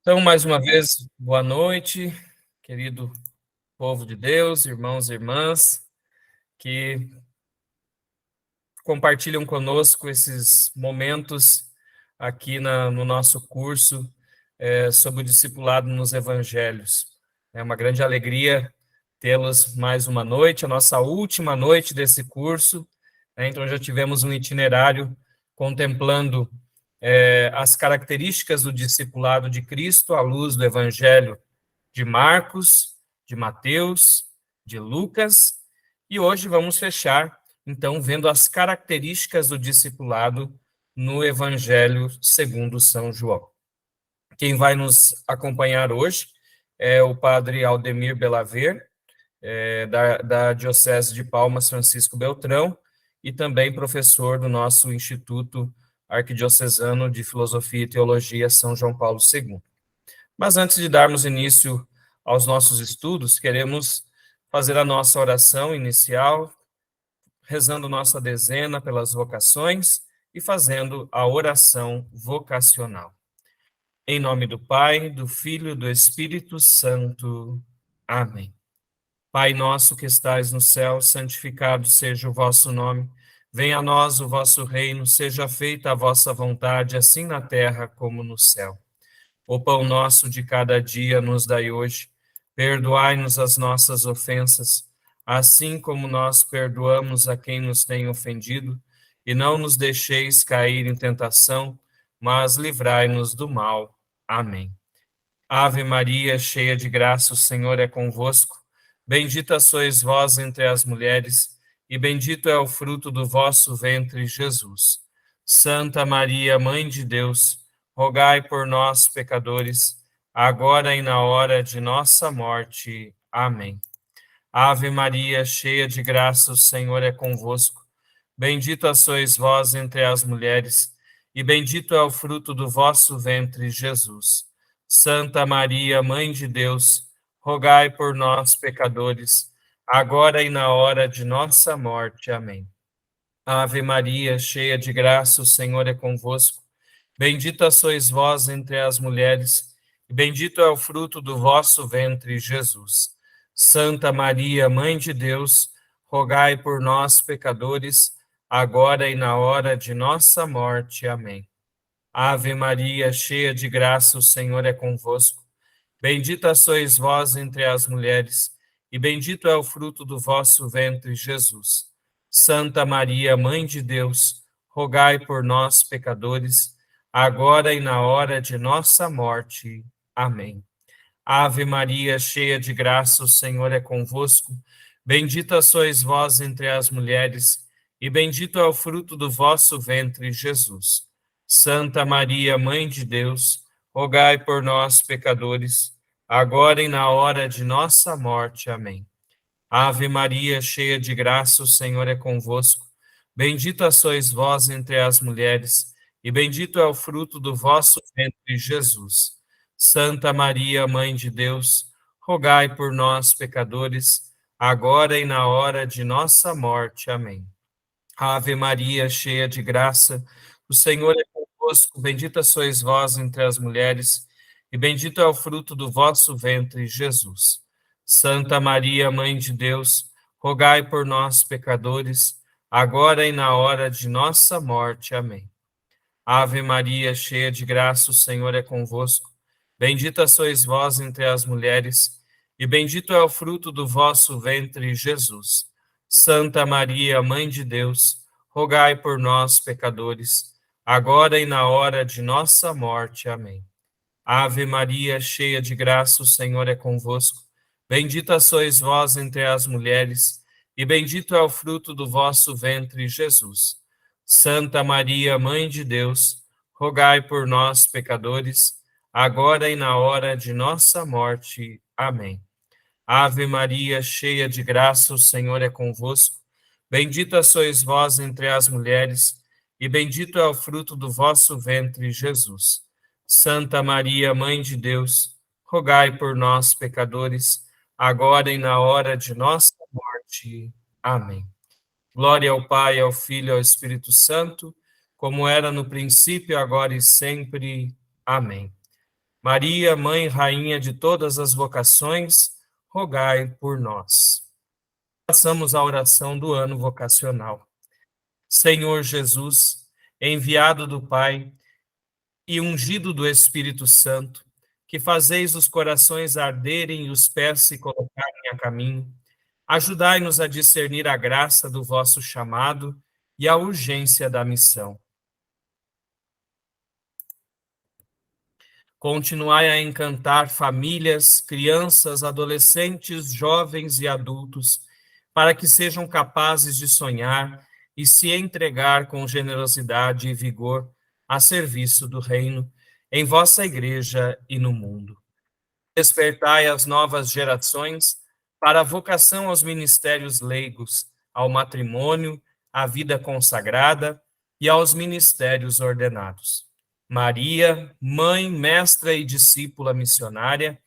Então, mais uma vez, boa noite, querido povo de Deus, irmãos e irmãs, que compartilham conosco esses momentos aqui no nosso curso sobre o discipulado nos evangelhos. É uma grande alegria tê-los mais uma noite, a nossa última noite desse curso, né? Então, já tivemos um itinerário contemplando as características do discipulado de Cristo à luz do Evangelho de Marcos, de Mateus, de Lucas, e hoje vamos fechar, então, vendo as características do discipulado no Evangelho segundo São João. Quem vai nos acompanhar hoje é o padre Aldemir Belaver, da Diocese de Palmas Francisco Beltrão, e também professor do nosso Instituto Arquidiocesano de Filosofia e Teologia São João Paulo II. Mas antes de darmos início aos nossos estudos, queremos fazer a nossa oração inicial, rezando nossa dezena pelas vocações e fazendo a oração vocacional. Em nome do Pai, do Filho e do Espírito Santo. Amém. Pai nosso que estais no céu, santificado seja o vosso nome. Venha a nós o vosso reino, seja feita a vossa vontade, assim na terra como no céu. O pão nosso de cada dia nos dai hoje. Perdoai-nos as nossas ofensas, assim como nós perdoamos a quem nos tem ofendido, e não nos deixeis cair em tentação, mas livrai-nos do mal. Amém. Ave Maria, cheia de graça, o Senhor é convosco. Bendita sois vós entre as mulheres, e bendito é o fruto do vosso ventre, Jesus. Santa Maria, Mãe de Deus, rogai por nós, pecadores, agora e na hora de nossa morte. Amém. Ave Maria, cheia de graça, o Senhor é convosco. Bendita sois vós entre as mulheres, e bendito é o fruto do vosso ventre, Jesus. Santa Maria, Mãe de Deus, rogai por nós, pecadores, agora e na hora de nossa morte. Amém. Ave Maria, cheia de graça, o Senhor é convosco. Bendita sois vós entre as mulheres, e bendito é o fruto do vosso ventre, Jesus. Santa Maria, Mãe de Deus, rogai por nós, pecadores, agora e na hora de nossa morte. Amém. Ave Maria, cheia de graça, o Senhor é convosco. Bendita sois vós entre as mulheres, e bendito é o fruto do vosso ventre, Jesus. Santa Maria, Mãe de Deus, rogai por nós, pecadores, agora e na hora de nossa morte. Amém. Ave Maria, cheia de graça, o Senhor é convosco. Bendita sois vós entre as mulheres, e bendito é o fruto do vosso ventre, Jesus. Santa Maria, Mãe de Deus, rogai por nós, pecadores, agora e na hora de nossa morte. Amém. Ave Maria, cheia de graça, o Senhor é convosco. Bendita sois vós entre as mulheres, e bendito é o fruto do vosso ventre, Jesus. Santa Maria, Mãe de Deus, rogai por nós, pecadores, agora e na hora de nossa morte. Amém. Ave Maria, cheia de graça, o Senhor é convosco. Bendita sois vós entre as mulheres, e bendito é o fruto do vosso ventre, Jesus. Santa Maria, Mãe de Deus, rogai por nós, pecadores, agora e na hora de nossa morte. Amém. Ave Maria, cheia de graça, o Senhor é convosco. Bendita sois vós entre as mulheres, e bendito é o fruto do vosso ventre, Jesus. Santa Maria, Mãe de Deus, rogai por nós, pecadores, agora e na hora de nossa morte. Amém. Ave Maria, cheia de graça, o Senhor é convosco. Bendita sois vós entre as mulheres, e bendito é o fruto do vosso ventre, Jesus. Santa Maria, Mãe de Deus, rogai por nós, pecadores, agora e na hora de nossa morte. Amém. Ave Maria, cheia de graça, o Senhor é convosco. Bendita sois vós entre as mulheres, e bendito é o fruto do vosso ventre, Jesus. Santa Maria, Mãe de Deus, rogai por nós, pecadores, agora e na hora de nossa morte. Amém. Glória ao Pai, ao Filho e ao Espírito Santo, como era no princípio, agora e sempre. Amém. Maria, Mãe e Rainha de todas as vocações, rogai por nós. Passamos à oração do ano vocacional. Senhor Jesus, enviado do Pai e ungido do Espírito Santo, que fazeis os corações arderem e os pés se colocarem a caminho, ajudai-nos a discernir a graça do vosso chamado e a urgência da missão. Continuai a encantar famílias, crianças, adolescentes, jovens e adultos, para que sejam capazes de sonhar e se entregar com generosidade e vigor a serviço do reino, em vossa igreja e no mundo. Despertai as novas gerações para a vocação aos ministérios leigos, ao matrimônio, à vida consagrada e aos ministérios ordenados. Maria, mãe, mestra e discípula missionária,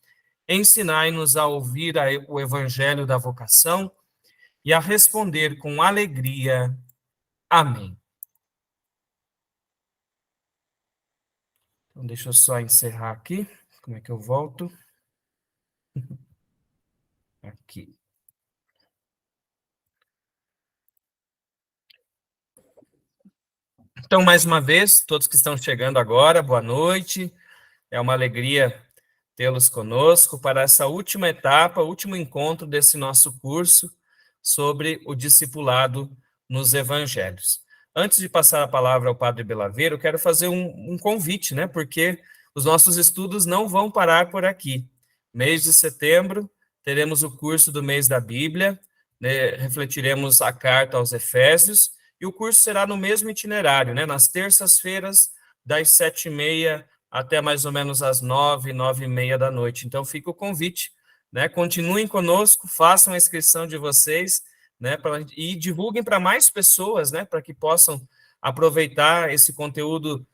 ensinai-nos a ouvir o evangelho da vocação e a responder com alegria. Amém. Então, deixa eu só encerrar aqui. Como é que eu volto? Aqui. Então, mais uma vez, todos que estão chegando agora, boa noite. É uma alegria tê-los conosco para essa última etapa, último encontro desse nosso curso sobre o discipulado nos evangelhos. Antes de passar a palavra ao Padre Belaveiro, eu quero fazer um convite, né? Porque os nossos estudos não vão parar por aqui. Mês de setembro, teremos o curso do mês da Bíblia, né? Refletiremos a carta aos Efésios, e o curso será no mesmo itinerário, né? Nas terças-feiras, das 7h30 até mais ou menos às 9, 9h30 da noite. Então, fica o convite, né? Continuem conosco, façam a inscrição de vocês, né? E divulguem para mais pessoas, né? Para que possam aproveitar esse conteúdo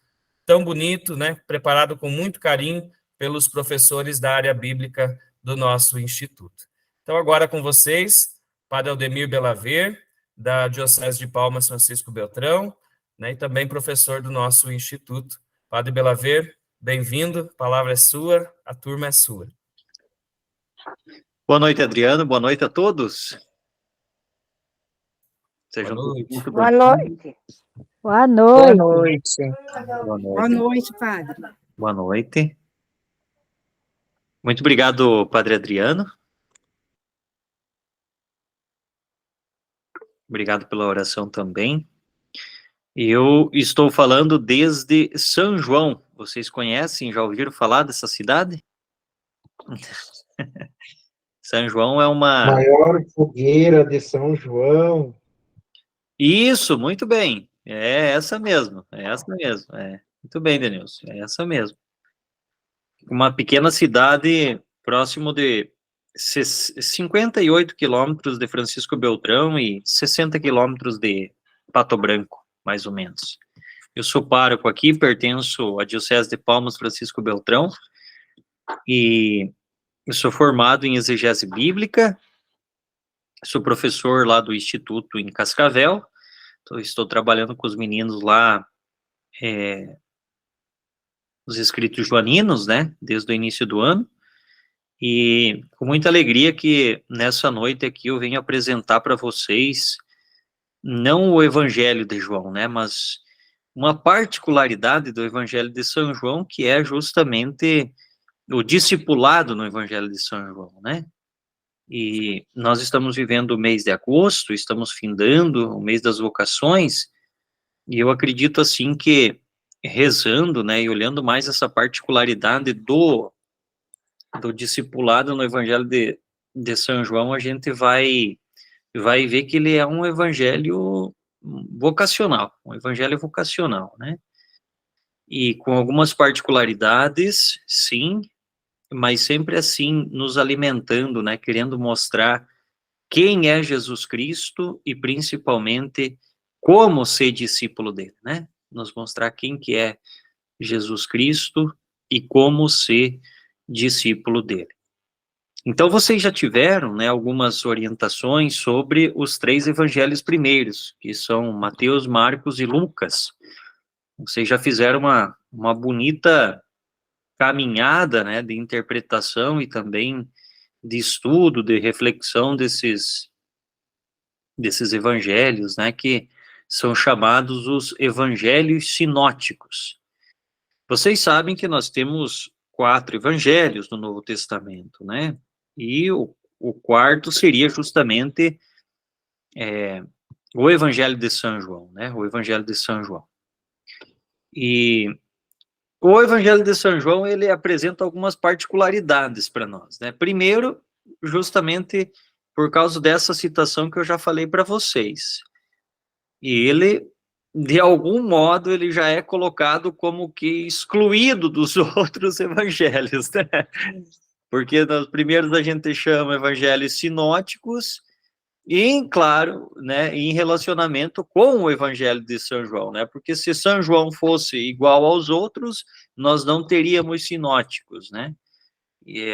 tão bonito, né? Preparado com muito carinho pelos professores da área bíblica do nosso instituto. Então, agora com vocês, Padre Aldemir Belaver, da Diocese de Palmas Francisco Beltrão, né? E também professor do nosso instituto. Padre Belaver, bem-vindo, a palavra é sua, a turma é sua. Boa noite, Adriano, boa noite a todos. Sejam Boa todos muito Boa bem-vindos. noite. Boa noite. Boa noite. Boa noite. Boa noite, padre. Boa noite. Muito obrigado, Padre Adriano. Obrigado pela oração também. Eu estou falando desde São João. Vocês conhecem, já ouviram falar dessa cidade? São João é uma... Maior fogueira de São João. Isso, muito bem. É essa mesmo, Muito bem, Denilson, é essa mesmo. Uma pequena cidade próximo de 58 quilômetros de Francisco Beltrão e 60 quilômetros de Pato Branco, mais ou menos. Eu sou pároco aqui, pertenço à Diocese de Palmas Francisco Beltrão e eu sou formado em exegese bíblica, sou professor lá do Instituto em Cascavel, então estou trabalhando com os meninos lá, os escritos joaninos, né, desde o início do ano, e com muita alegria que nessa noite aqui eu venho apresentar para vocês, não o Evangelho de João, né, mas uma particularidade do Evangelho de São João, que é justamente o discipulado no Evangelho de São João, né? E nós estamos vivendo o mês de agosto, estamos findando o mês das vocações, e eu acredito assim que rezando, né, e olhando mais essa particularidade do discipulado no Evangelho de São João, a gente vai ver que ele é um evangelho vocacional, né? E com algumas particularidades, sim, mas sempre assim, nos alimentando, né, querendo mostrar quem é Jesus Cristo e principalmente como ser discípulo dele, né? Nos mostrar quem que é Jesus Cristo e como ser discípulo dele. Então, vocês já tiveram, né, algumas orientações sobre os 3 evangelhos primeiros, que são Mateus, Marcos e Lucas. Vocês já fizeram uma bonita caminhada, né, de interpretação e também de estudo, de reflexão desses evangelhos, né, que são chamados os evangelhos sinóticos. Vocês sabem que nós temos 4 evangelhos no Novo Testamento, né? E o quarto seria justamente o Evangelho de São João, né? O Evangelho de São João. E o Evangelho de São João, ele apresenta algumas particularidades para nós, né? Primeiro, justamente por causa dessa citação que eu já falei para vocês. E ele, de algum modo, ele já é colocado como que excluído dos outros evangelhos, né? Porque nos primeiros a gente chama evangelhos sinóticos, e, claro, né, em relacionamento com o Evangelho de São João, né? Porque se São João fosse igual aos outros, nós não teríamos sinóticos, né? E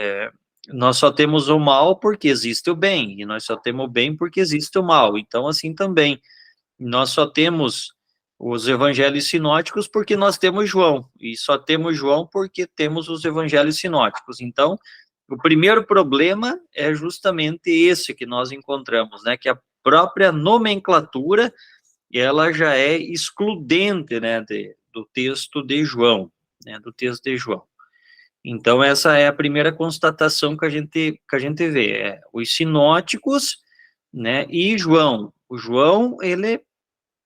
nós só temos o mal porque existe o bem, e nós só temos o bem porque existe o mal. Então, assim também, nós só temos os evangelhos sinóticos porque nós temos João, e só temos João porque temos os evangelhos sinóticos. Então, o primeiro problema é justamente esse que nós encontramos, né, que a própria nomenclatura, ela já é excludente, né, do texto de João, né, do texto de João. Então, essa é a primeira constatação que a gente vê, os sinóticos, né, e João. O João, ele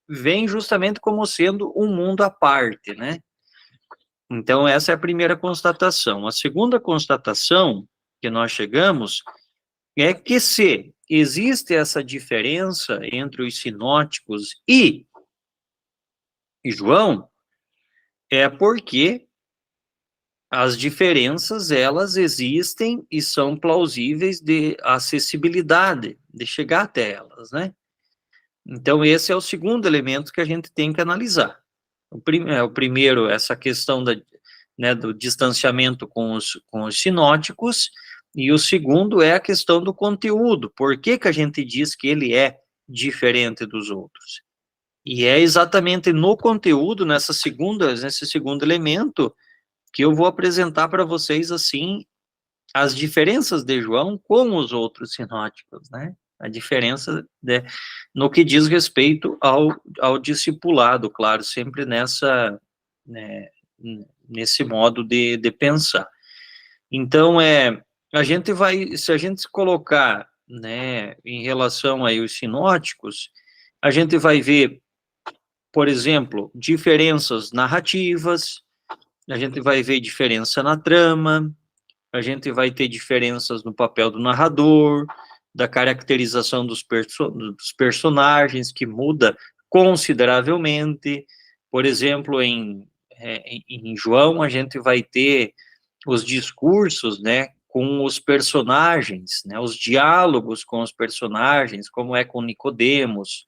vem justamente como sendo um mundo à parte, né? Então, essa é a primeira constatação. A segunda constatação que nós chegamos é que se existe essa diferença entre os sinóticos e João, é porque as diferenças, elas existem e são plausíveis de acessibilidade, de chegar até elas, né? Então, esse é o segundo elemento que a gente tem que analisar. O primeiro, essa questão né, do distanciamento com os sinóticos, e o segundo é a questão do conteúdo. Por que que a gente diz que ele é diferente dos outros? E é exatamente no conteúdo, nesse segundo elemento, que eu vou apresentar para vocês, assim, as diferenças de João com os outros sinóticos, né? A diferença no que diz respeito ao discipulado, claro, sempre né, nesse modo de pensar. Então, a gente vai, se a gente colocar, né, em relação aí os sinóticos, a gente vai ver, por exemplo, diferenças narrativas, a gente vai ver diferença na trama, a gente vai ter diferenças no papel do narrador, da caracterização dos personagens, que muda consideravelmente. Por exemplo, em João, a gente vai ter os discursos, né, com os personagens, né, os diálogos com os personagens, como é com Nicodemos,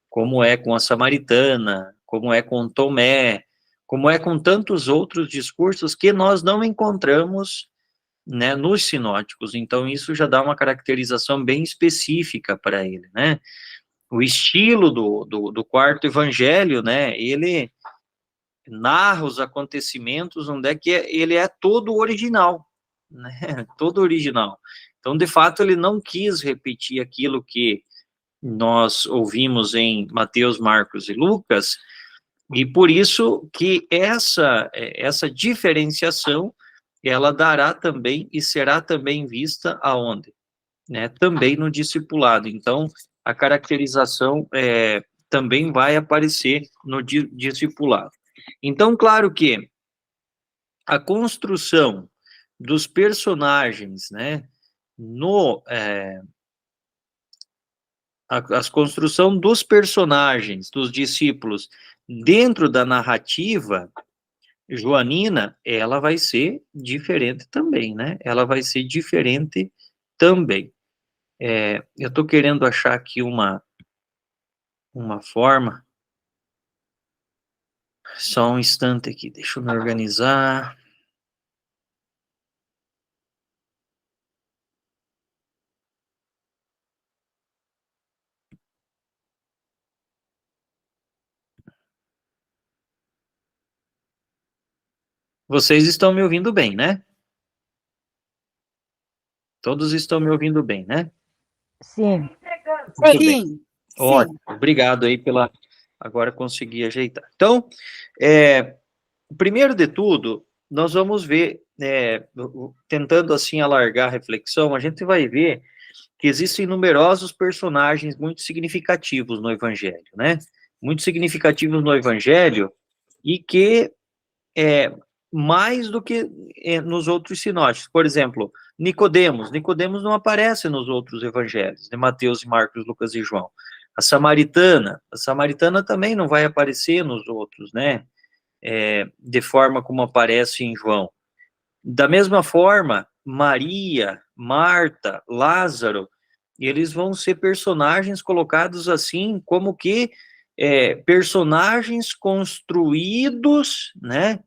como é com a Samaritana, como é com Tomé, como é com tantos outros discursos que nós não encontramos, né, nos sinóticos. Então, isso já dá uma caracterização bem específica para ele, né? O estilo do quarto evangelho, né, ele narra os acontecimentos onde é que ele é todo original, né, todo original. Então, de fato, ele não quis repetir aquilo que nós ouvimos em Mateus, Marcos e Lucas, e por isso que essa diferenciação, ela dará também e será também vista aonde? Né? Também no discipulado. Então, a caracterização também vai aparecer no discipulado. Então, claro que a construção dos personagens, né, a construção dos personagens, dos discípulos, dentro da narrativa joanina, ela vai ser diferente também, né? Ela vai ser diferente também. Eu estou querendo achar aqui uma forma. Só um instante aqui, deixa eu me organizar. Vocês estão me ouvindo bem, né? Todos estão me ouvindo bem, né? Sim. Muito bem. Sim, Ótimo, obrigado aí pela... Agora consegui ajeitar. Então, primeiro de tudo, nós vamos ver, tentando assim alargar a reflexão, a gente vai ver que existem numerosos personagens muito significativos no Evangelho, né? Muito significativos no Evangelho e que mais do que nos outros sinóticos. Por exemplo, Nicodemos. Nicodemos não aparece nos outros evangelhos, de Mateus, Marcos, Lucas e João. A Samaritana também não vai aparecer nos outros, né? De forma como aparece em João. Da mesma forma, Maria, Marta, Lázaro, eles vão ser personagens colocados assim, como que personagens construídos, né?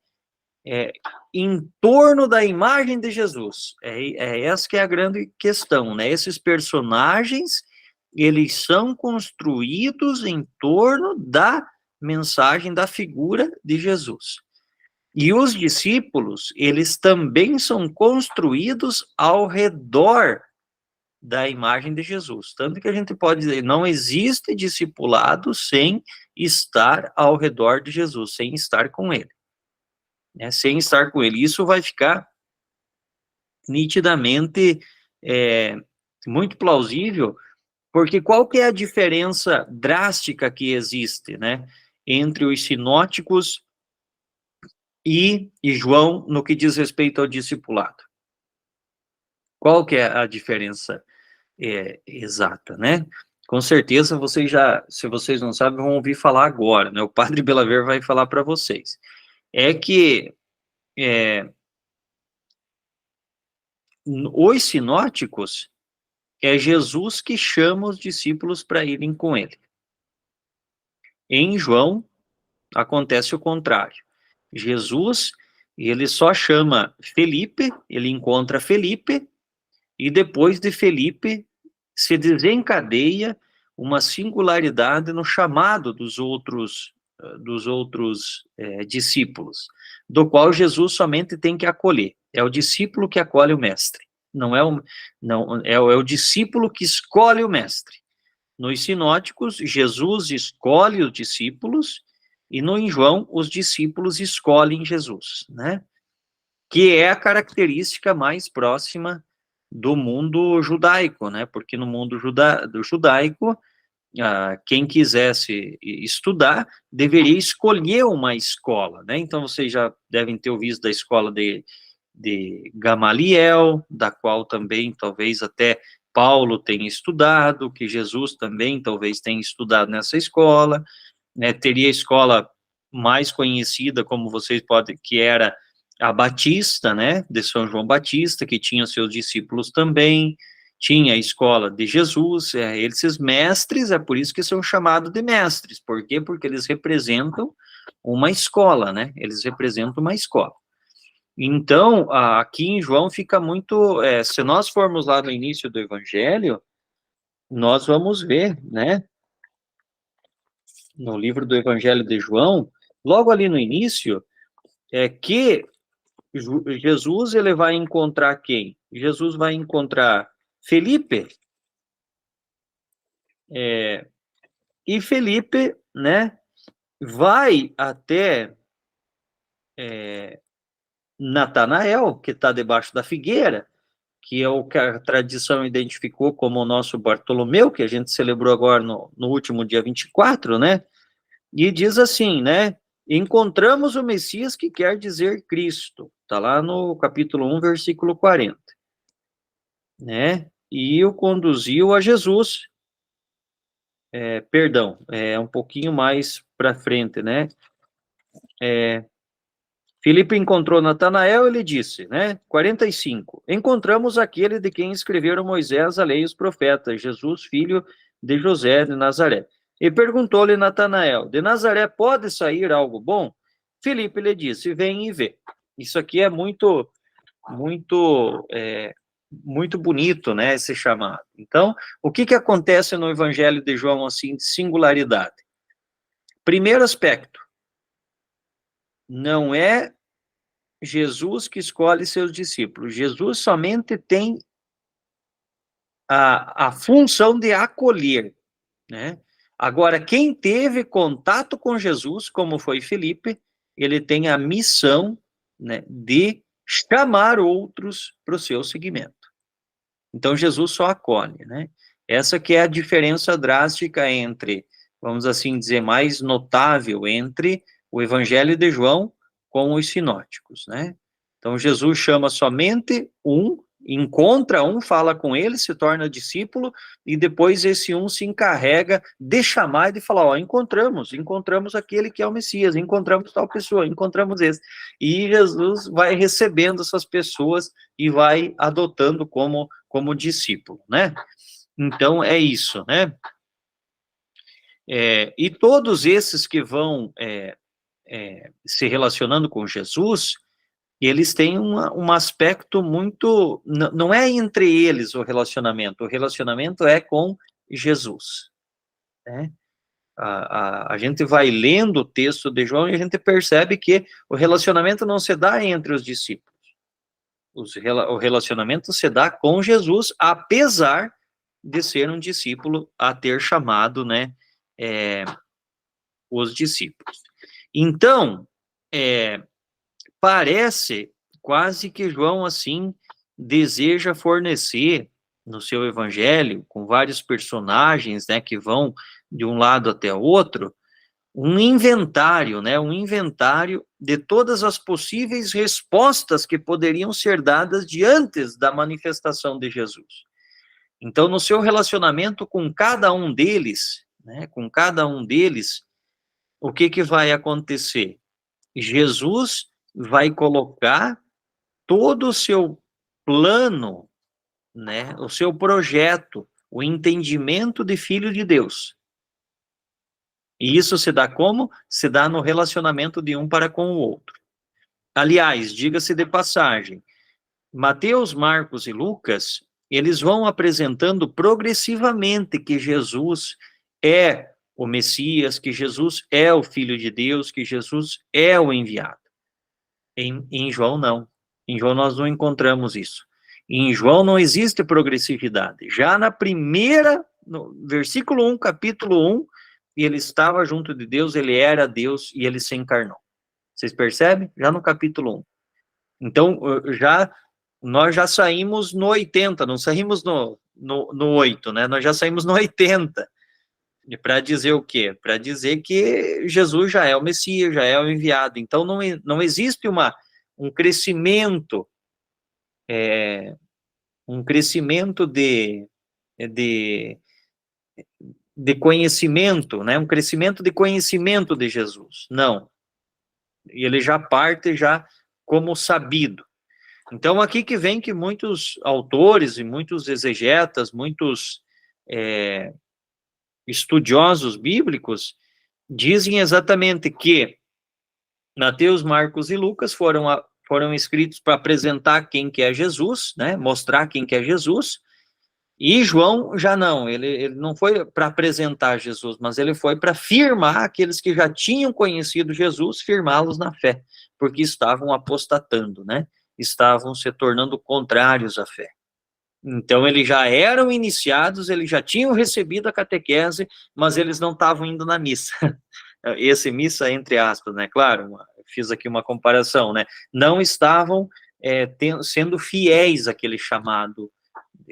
Em torno da imagem de Jesus. Essa que é a grande questão, né? Esses personagens, eles são construídos em torno da mensagem, da figura de Jesus. E os discípulos, eles também são construídos ao redor da imagem de Jesus. Tanto que a gente pode dizer, não existe discipulado sem estar ao redor de Jesus, sem estar com ele. Sem estar com ele. Isso vai ficar nitidamente muito plausível, porque qual que é a diferença drástica que existe, né, entre os sinóticos e João no que diz respeito ao discipulado? Qual que é a diferença exata, né? Com certeza vocês já, se vocês não sabem, vão ouvir falar agora, né? O padre Belaver vai falar para vocês. É que os sinóticos, é Jesus que chama os discípulos para irem com ele. Em João, acontece o contrário. Jesus, ele só chama Felipe, ele encontra Felipe, e depois de Felipe, se desencadeia uma singularidade no chamado dos outros discípulos, do qual Jesus somente tem que acolher. É o discípulo que acolhe o mestre. Não é o discípulo que escolhe o mestre. Nos sinóticos, Jesus escolhe os discípulos, e no João, os discípulos escolhem Jesus, né? Que é a característica mais próxima do mundo judaico, né? Porque no mundo judaico, quem quisesse estudar deveria escolher uma escola, né? Então vocês já devem ter ouvido da escola de Gamaliel, da qual também talvez até Paulo tenha estudado, que Jesus também talvez tenha estudado nessa escola, né? Teria a escola mais conhecida, como vocês podem, que era a Batista, né, de São João Batista, que tinha seus discípulos também, tinha a escola de Jesus, esses mestres, é por isso que são chamados de mestres. Por quê? Porque eles representam uma escola, né, eles representam uma escola. Então, aqui em João fica muito, se nós formos lá no início do Evangelho, nós vamos ver, né, no livro do Evangelho de João, logo ali no início, que Jesus, ele vai encontrar quem? Jesus vai encontrar Felipe, e Felipe, né, vai até Natanael, que está debaixo da figueira, que é o que a tradição identificou como o nosso Bartolomeu, que a gente celebrou agora no último dia 24, né, e diz assim, né, encontramos o Messias, que quer dizer Cristo, está lá no capítulo 1, versículo 40, né, e o conduziu a Jesus, um pouquinho mais para frente, né, Filipe encontrou Natanael e lhe disse, né, 45, encontramos aquele de quem escreveram Moisés, a lei e os profetas, Jesus, filho de José de Nazaré. E perguntou-lhe Natanael, de Nazaré pode sair algo bom? Filipe lhe disse, vem e vê. Isso aqui é muito bonito, né, esse chamado. Então, o que acontece no Evangelho de João, assim, de singularidade? Primeiro aspecto, não é Jesus que escolhe seus discípulos. Jesus somente tem a função de acolher, né? Agora, quem teve contato com Jesus, como foi Felipe, ele tem a missão, né, de chamar outros para o seu seguimento. Então, Jesus só acolhe, né? Essa que é a diferença drástica entre, vamos assim dizer, mais notável entre o Evangelho de João com os sinóticos, né? Então, Jesus chama somente um, encontra um, fala com ele, se torna discípulo, e depois esse um se encarrega de chamar e de falar, ó, encontramos aquele que é o Messias, encontramos tal pessoa, encontramos esse. E Jesus vai recebendo essas pessoas e vai adotando como discípulo, né? Então, é isso, né? E todos esses que vão se relacionando com Jesus, eles têm um aspecto muito... Não é entre eles o relacionamento é com Jesus, né? A gente vai lendo o texto de João e a gente percebe que o relacionamento não se dá entre os discípulos. O relacionamento se dá com Jesus, apesar de ser um discípulo a ter chamado, né, os discípulos. Então, parece quase que João, assim, deseja fornecer no seu evangelho, com vários personagens, né, que vão de um lado até o outro, um inventário, né, um inventário de todas as possíveis respostas que poderiam ser dadas diante da manifestação de Jesus. Então, no seu relacionamento com cada um deles, né, o que vai acontecer? Jesus vai colocar todo o seu plano, né, o seu projeto, o entendimento de filho de Deus. E isso se dá como? Se dá no relacionamento de um para com o outro. Aliás, diga-se de passagem, Mateus, Marcos e Lucas, eles vão apresentando progressivamente que Jesus é o Messias, que Jesus é o Filho de Deus, que Jesus é o enviado. Em João, não. Em João, nós não encontramos isso. Em João, não existe progressividade. Já no versículo 1, capítulo 1, ele estava junto de Deus, ele era Deus e ele se encarnou. Vocês percebem? Já no capítulo 1. Então, nós já saímos no 80, não saímos no 8, né? Nós já saímos no 80. Para dizer o quê? Para dizer que Jesus já é o Messias, já é o enviado. Então, não existe um crescimento, de conhecimento, né? Um crescimento de conhecimento de Jesus. Não. Ele já parte já como sabido. Então, aqui que vem que muitos autores e muitos exegetas, muitos estudiosos bíblicos, dizem exatamente que Mateus, Marcos e Lucas foram escritos para apresentar quem que é Jesus, né? Mostrar quem que é Jesus, e João já não, ele não foi para apresentar Jesus, mas ele foi para firmar aqueles que já tinham conhecido Jesus, firmá-los na fé, porque estavam apostatando, né? Estavam se tornando contrários à fé. Então, eles já eram iniciados, eles já tinham recebido a catequese, mas eles não estavam indo na missa. Esse missa, entre aspas, né? Claro, fiz aqui uma comparação, né? Não estavam sendo fiéis àquele chamado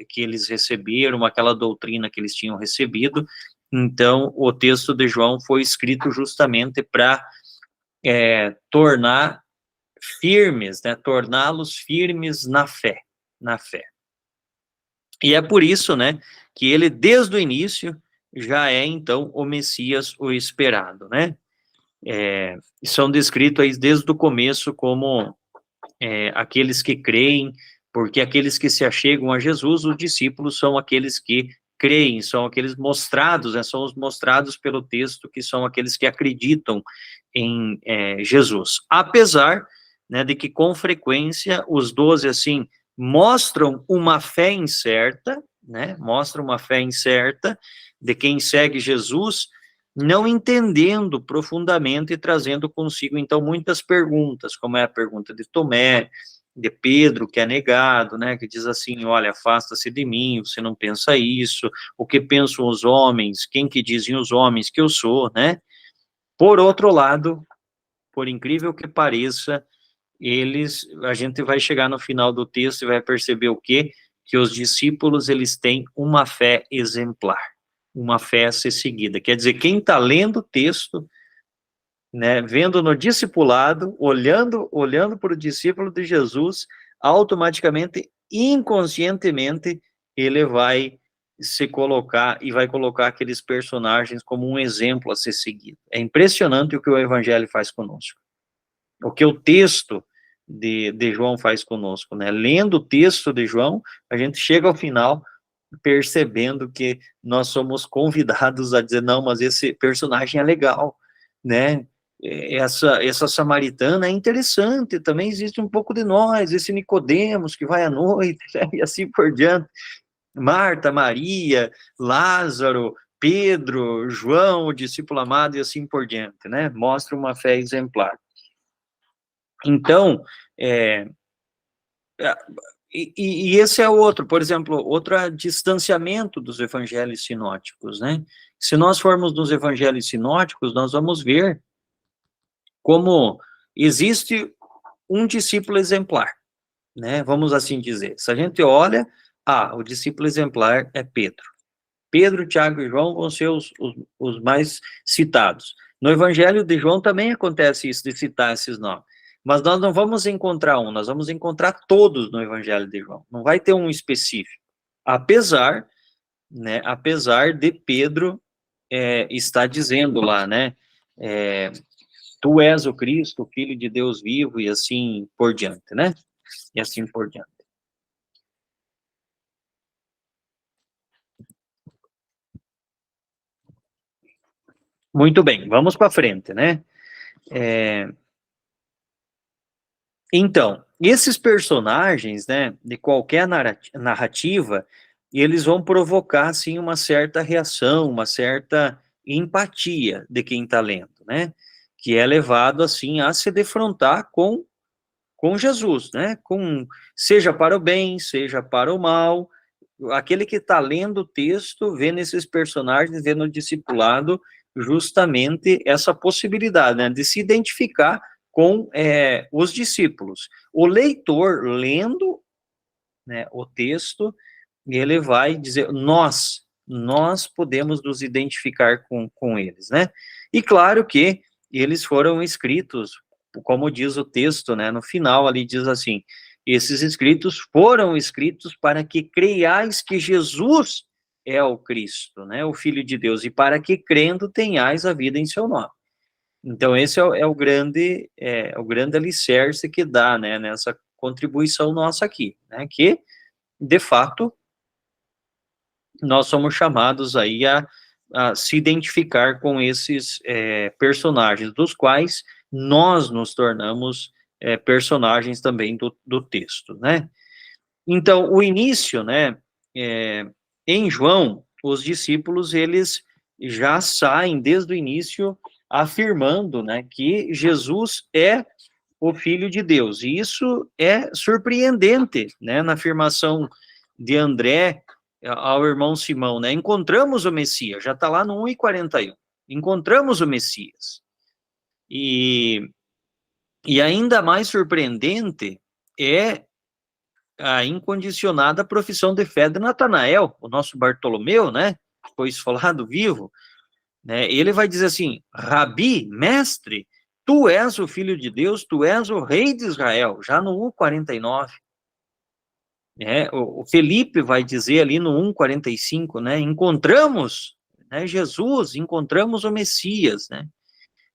que eles receberam, aquela doutrina que eles tinham recebido. Então, o texto de João foi escrito justamente para tornar firmes, né? Torná-los firmes na fé. E é por isso, né, que ele, desde o início, já é, então, o Messias, o esperado, né? São descritos aí desde o começo como aqueles que creem, porque aqueles que se achegam a Jesus, os discípulos, são aqueles que creem, são aqueles mostrados, né, são os mostrados pelo texto, que são aqueles que acreditam em Jesus. Apesar, né, de que, com frequência, os 12, assim, mostram uma fé incerta, né? Mostram uma fé incerta de quem segue Jesus, não entendendo profundamente e trazendo consigo, então, muitas perguntas, como é a pergunta de Tomé, de Pedro, que é negado, né, que diz assim, olha, afasta-se de mim, você não pensa isso, o que pensam os homens, quem que dizem os homens que eu sou, né? Por outro lado, por incrível que pareça, a gente vai chegar no final do texto e vai perceber o quê? Que os discípulos, eles têm uma fé exemplar, uma fé a ser seguida. Quer dizer, quem está lendo o texto, né, vendo no discipulado, olhando para o discípulo de Jesus, automaticamente, inconscientemente, ele vai se colocar e vai colocar aqueles personagens como um exemplo a ser seguido. É impressionante o que o Evangelho faz conosco. O que o texto de João faz conosco, né? Lendo o texto de João, a gente chega ao final percebendo que nós somos convidados a dizer, não, mas esse personagem é legal, né? Essa samaritana é interessante, também existe um pouco de nós, esse Nicodemos que vai à noite, né? E assim por diante. Marta, Maria, Lázaro, Pedro, João, o discípulo amado, e assim por diante, né? Mostra uma fé exemplar. Então, e esse é outro, por exemplo, outro distanciamento dos evangelhos sinóticos, né? Se nós formos nos evangelhos sinóticos, nós vamos ver como existe um discípulo exemplar, né? Vamos assim dizer. Se a gente olha, o discípulo exemplar é Pedro. Pedro, Tiago e João vão ser os mais citados. No Evangelho de João também acontece isso, de citar esses nomes. Mas nós não vamos encontrar um, nós vamos encontrar todos no Evangelho de João. Não vai ter um específico. Apesar de Pedro estar dizendo lá, né, tu és o Cristo, o Filho de Deus vivo, e assim por diante, né? E assim por diante. Muito bem, vamos para frente, né? Então, esses personagens, né, de qualquer narrativa, eles vão provocar, assim, uma certa reação, uma certa empatia de quem está lendo, né? Que é levado, assim, a se defrontar com Jesus, né? Seja para o bem, seja para o mal. Aquele que está lendo o texto, vê nesses personagens, vê no discipulado, justamente essa possibilidade, né, de se identificar com os discípulos. O leitor, lendo, né, o texto, ele vai dizer, nós podemos nos identificar com eles, né? E claro que eles foram escritos, como diz o texto, né, no final ali diz assim, esses escritos foram escritos para que creiais que Jesus é o Cristo, né, o Filho de Deus, e para que crendo tenhais a vida em seu nome. Então esse é o grande alicerce que dá, né, nessa contribuição nossa aqui, né, que de fato nós somos chamados aí a se identificar com esses personagens, dos quais nós nos tornamos personagens também do texto, né? Então, o início, né, em João, os discípulos, eles já saem desde o início afirmando, né, que Jesus é o Filho de Deus, e isso é surpreendente, né, na afirmação de André ao irmão Simão, né, encontramos o Messias, já está lá no 1:41, encontramos o Messias, e ainda mais surpreendente é a incondicionada profissão de fé de Natanael, o nosso Bartolomeu, né, foi esfolado vivo, né, ele vai dizer assim, Rabi, mestre, tu és o Filho de Deus, tu és o Rei de Israel, já no 1:49, o Felipe vai dizer ali no 1:45, né, encontramos, né, Jesus, encontramos o Messias, né,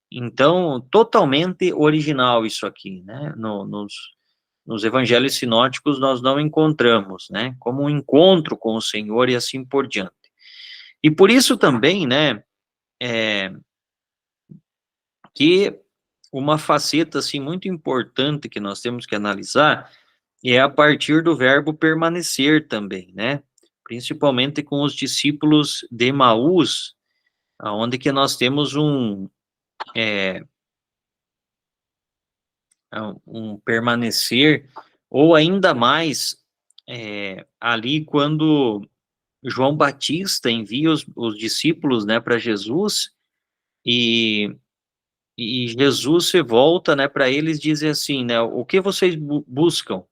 então, totalmente original isso aqui, né, nos evangelhos sinóticos nós não encontramos, né, como um encontro com o Senhor e assim por diante. E por isso também, né, que uma faceta, assim, muito importante que nós temos que analisar é a partir do verbo permanecer também, né, principalmente com os discípulos de Emaús, onde que nós temos um permanecer, ou ainda mais, ali quando João Batista envia os discípulos, né, para Jesus, e Jesus se volta, né, para eles dizer assim, né, o que vocês buscam?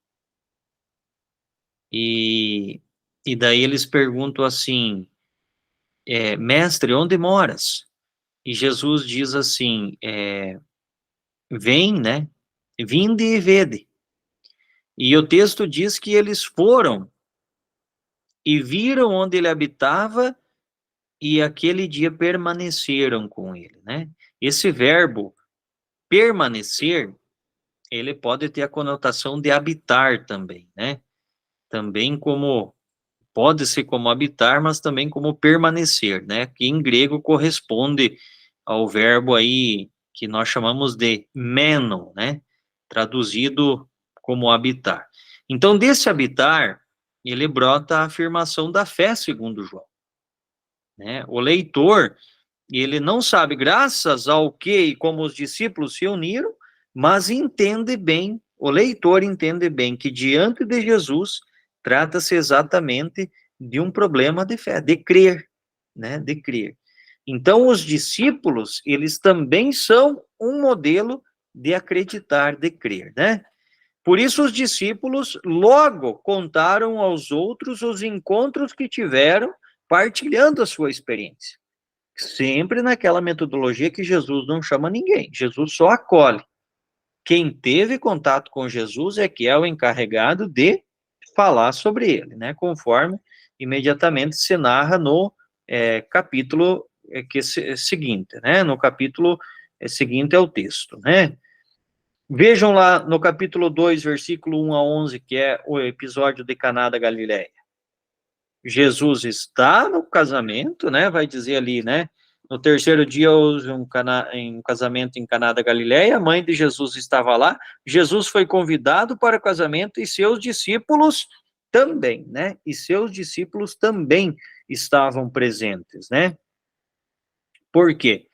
E daí eles perguntam assim, mestre, onde moras? E Jesus diz assim, vem, né, vinde e vede. E o texto diz que eles foram e viram onde ele habitava e aquele dia permaneceram com ele, né? Esse verbo permanecer, ele pode ter a conotação de habitar também, né? Também como, pode ser como habitar, mas também como permanecer, né? Que em grego corresponde ao verbo aí que nós chamamos de meno, né? Traduzido como habitar. Então, desse habitar, ele brota a afirmação da fé, segundo João, né? O leitor, ele não sabe graças ao que e como os discípulos se uniram, mas entende bem, o leitor entende bem que diante de Jesus trata-se exatamente de um problema de fé, de crer, né? De crer. Então, os discípulos, eles também são um modelo de acreditar, de crer, né? Por isso, os discípulos logo contaram aos outros os encontros que tiveram, partilhando a sua experiência. Sempre naquela metodologia que Jesus não chama ninguém, Jesus só acolhe. Quem teve contato com Jesus é que é o encarregado de falar sobre ele, né? Conforme imediatamente se narra no capítulo seguinte, né? No capítulo seguinte ao texto, né? Vejam lá no capítulo 2, versículo 1 a 11, que é o episódio de Caná da Galileia. Jesus está no casamento, né? Vai dizer ali, né? No terceiro dia houve um casamento em Caná da Galileia, a mãe de Jesus estava lá, Jesus foi convidado para o casamento e seus discípulos também, né? E seus discípulos também estavam presentes, né? Por quê?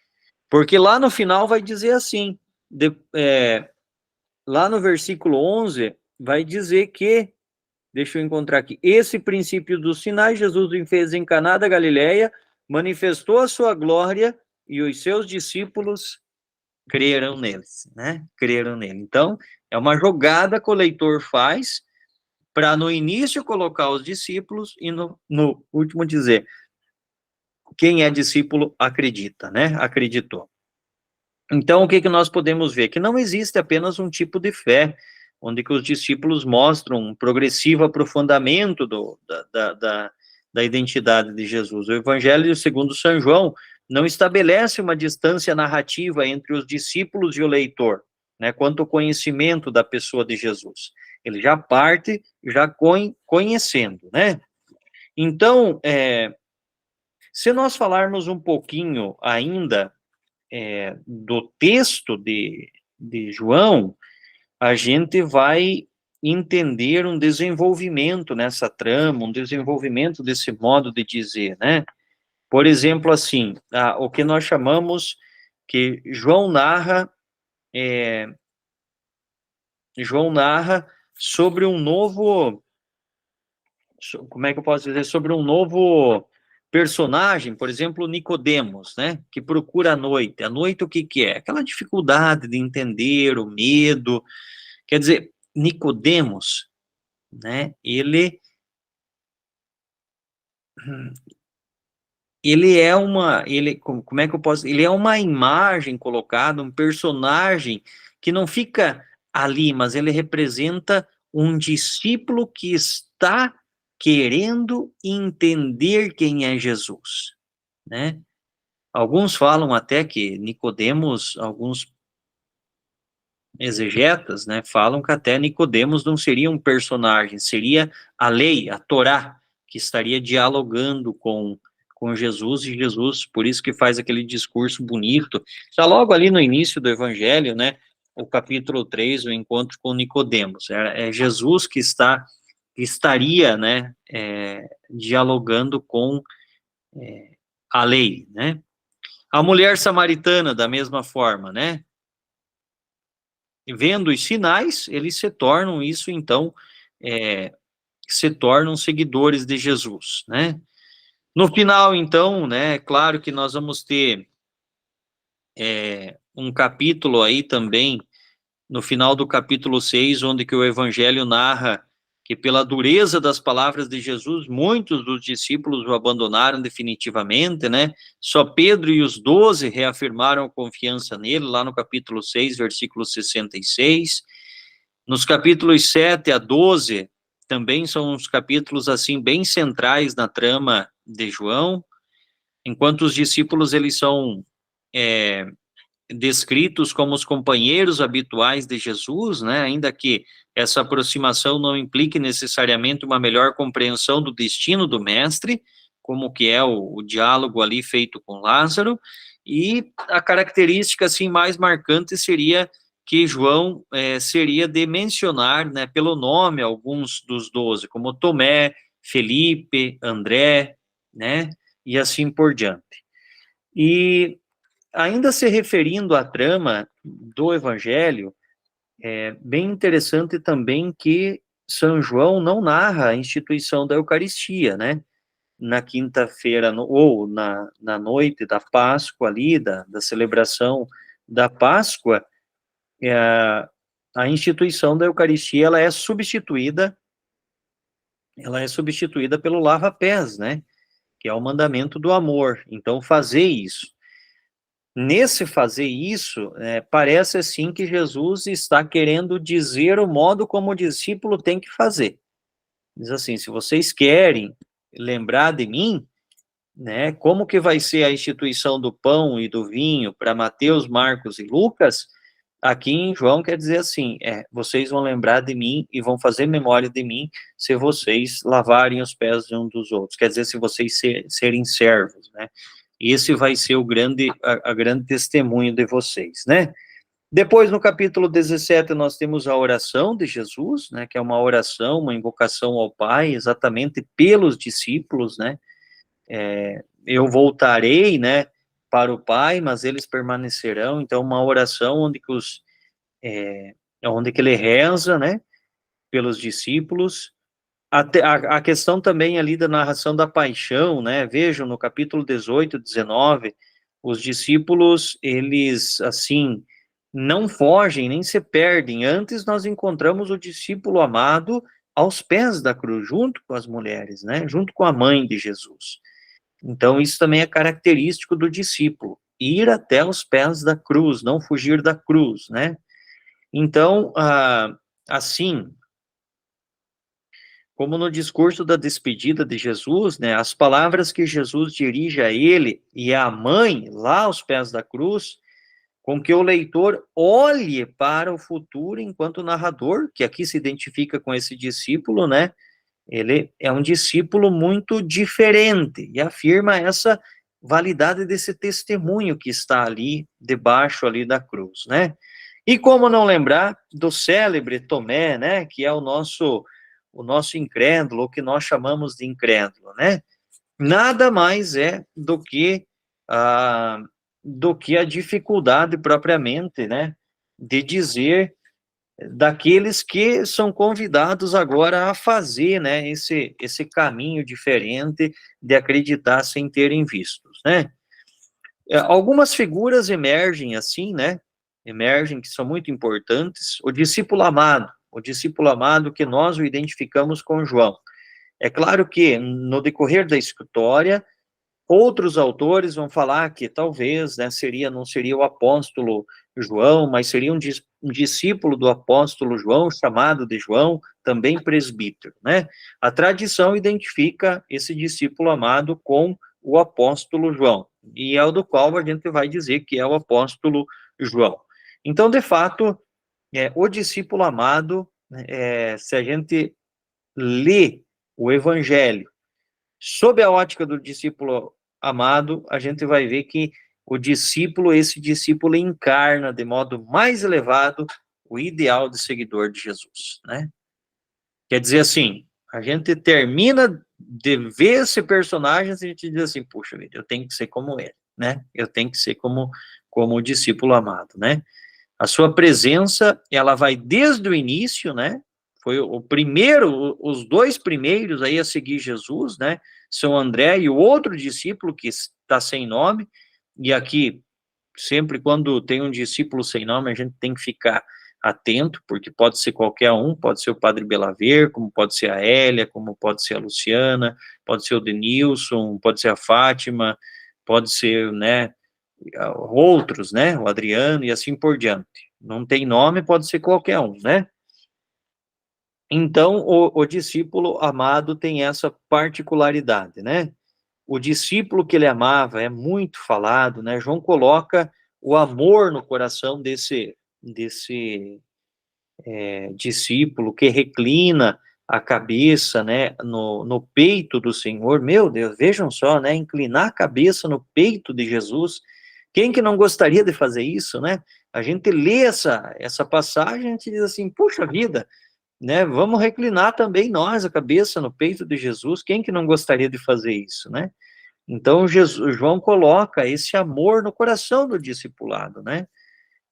Porque lá no final vai dizer assim, lá no versículo 11, vai dizer que, deixa eu encontrar aqui, esse princípio dos sinais, Jesus o fez em Caná da Galileia, manifestou a sua glória e os seus discípulos creram neles, né? Creram nele. Então, é uma jogada que o leitor faz para no início colocar os discípulos e no último dizer, quem é discípulo acredita, né? Acreditou. Então, o que nós podemos ver? Que não existe apenas um tipo de fé, onde que os discípulos mostram um progressivo aprofundamento da identidade de Jesus. O Evangelho segundo São João não estabelece uma distância narrativa entre os discípulos e o leitor, né, quanto ao conhecimento da pessoa de Jesus. Ele já parte, já conhecendo, né? Então, se nós falarmos um pouquinho ainda do texto de João, a gente vai entender um desenvolvimento nessa trama, um desenvolvimento desse modo de dizer, né? Por exemplo, assim, o que nós chamamos que João narra sobre um novo, como é que eu posso dizer, sobre um novo personagem, por exemplo, Nicodemos, né, que procura a noite. A noite o que que é? Aquela dificuldade de entender, o medo. Quer dizer, Nicodemos, né, ele é como é que eu posso, ele é uma imagem colocada, um personagem que não fica ali, mas ele representa um discípulo que está querendo entender quem é Jesus, né? Alguns falam até que Nicodemos, alguns exegetas, né, falam que até Nicodemos não seria um personagem, seria a lei, a Torá, que estaria dialogando com Jesus, e Jesus, por isso que faz aquele discurso bonito, já logo ali no início do Evangelho, né, o capítulo 3, o encontro com Nicodemos, é Jesus que estaria, né, dialogando com a lei, né. A mulher samaritana, da mesma forma, né? Vendo os sinais, eles se tornam isso, então, se tornam seguidores de Jesus, né? No final, então, né, claro que nós vamos ter um capítulo aí também, no final do capítulo 6, onde que o Evangelho narra que pela dureza das palavras de Jesus, muitos dos discípulos o abandonaram definitivamente, né? Só Pedro e os 12 reafirmaram a confiança nele, lá no capítulo 6, versículo 66. Nos capítulos 7 a 12, também são uns capítulos, assim, bem centrais na trama de João, enquanto os discípulos, eles são descritos como os companheiros habituais de Jesus, né, ainda que essa aproximação não implique necessariamente uma melhor compreensão do destino do mestre, como que é o diálogo ali feito com Lázaro, e a característica, assim, mais marcante seria que João seria de mencionar, né, pelo nome alguns dos 12, como Tomé, Felipe, André, né, e assim por diante. E ainda se referindo à trama do Evangelho, é bem interessante também que São João não narra a instituição da Eucaristia, né? Na quinta-feira, ou na noite da Páscoa ali, da celebração da Páscoa, a instituição da Eucaristia, ela é substituída pelo lava-pés, né? Que é o mandamento do amor. Então, fazer isso. Nesse fazer isso, parece assim que Jesus está querendo dizer o modo como o discípulo tem que fazer. Diz assim, se vocês querem lembrar de mim, né, como que vai ser a instituição do pão e do vinho para Mateus, Marcos e Lucas, aqui em João quer dizer assim, vocês vão lembrar de mim e vão fazer memória de mim se vocês lavarem os pés de um dos outros, quer dizer, se vocês serem servos, né? Esse vai ser a grande testemunho de vocês, né? Depois, no capítulo 17, nós temos a oração de Jesus, né? Que é uma oração, uma invocação ao Pai, exatamente pelos discípulos, né? Eu voltarei, né? Para o Pai, mas eles permanecerão. Então, uma oração onde que ele reza, né? Pelos discípulos. A questão também ali da narração da paixão, né? Vejam, no capítulo 18, 19, os discípulos, eles, assim, não fogem, nem se perdem. Antes nós encontramos o discípulo amado aos pés da cruz, junto com as mulheres, né? Junto com a mãe de Jesus. Então, isso também é característico do discípulo, ir até os pés da cruz, não fugir da cruz, né? Então, assim, como no discurso da despedida de Jesus, né, as palavras que Jesus dirige a ele e à mãe, lá aos pés da cruz, com que o leitor olhe para o futuro enquanto narrador, que aqui se identifica com esse discípulo, né, ele é um discípulo muito diferente, e afirma essa validade desse testemunho que está ali, debaixo ali da cruz, né. E como não lembrar do célebre Tomé, né, que é o nosso incrédulo, o que nós chamamos de incrédulo, né? Nada mais é do que a dificuldade propriamente, né, de dizer daqueles que são convidados agora a fazer, né, esse caminho diferente de acreditar sem terem vistos, né? Algumas figuras emergem assim, né? Emergem que são muito importantes. O discípulo amado que nós o identificamos com João. É claro que, no decorrer da história, outros autores vão falar que talvez, né, não seria o apóstolo João, mas seria um discípulo do apóstolo João, chamado de João, também presbítero, né? A tradição identifica esse discípulo amado com o apóstolo João, e é o do qual a gente vai dizer que é o apóstolo João. Então, de fato, o discípulo amado, se a gente lê o evangelho sob a ótica do discípulo amado, a gente vai ver que esse discípulo encarna de modo mais elevado o ideal de seguidor de Jesus, né? Quer dizer assim, a gente termina de ver esse personagem e a gente diz assim, puxa vida, eu tenho que ser como ele, né? Eu tenho que ser como o discípulo amado, né? A sua presença, ela vai desde o início, né? Foi o primeiro, os dois primeiros aí a seguir Jesus, né? São André e o outro discípulo que está sem nome, e aqui, sempre quando tem um discípulo sem nome, a gente tem que ficar atento, porque pode ser qualquer um, pode ser o Padre Belaver, como pode ser a Hélia, como pode ser a Luciana, pode ser o Denilson, pode ser a Fátima, pode ser, né, outros, né, o Adriano e assim por diante. Não tem nome, pode ser qualquer um, né? Então, o discípulo amado tem essa particularidade, né? O discípulo que ele amava é muito falado, né? João coloca o amor no coração desse discípulo que reclina a cabeça, né, no peito do Senhor. Meu Deus, vejam só, né, inclinar a cabeça no peito de Jesus. Quem que não gostaria de fazer isso, né? A gente lê essa passagem, a gente diz assim, puxa vida, né, vamos reclinar também nós a cabeça no peito de Jesus. Quem que não gostaria de fazer isso, né? Então, João coloca esse amor no coração do discipulado, né?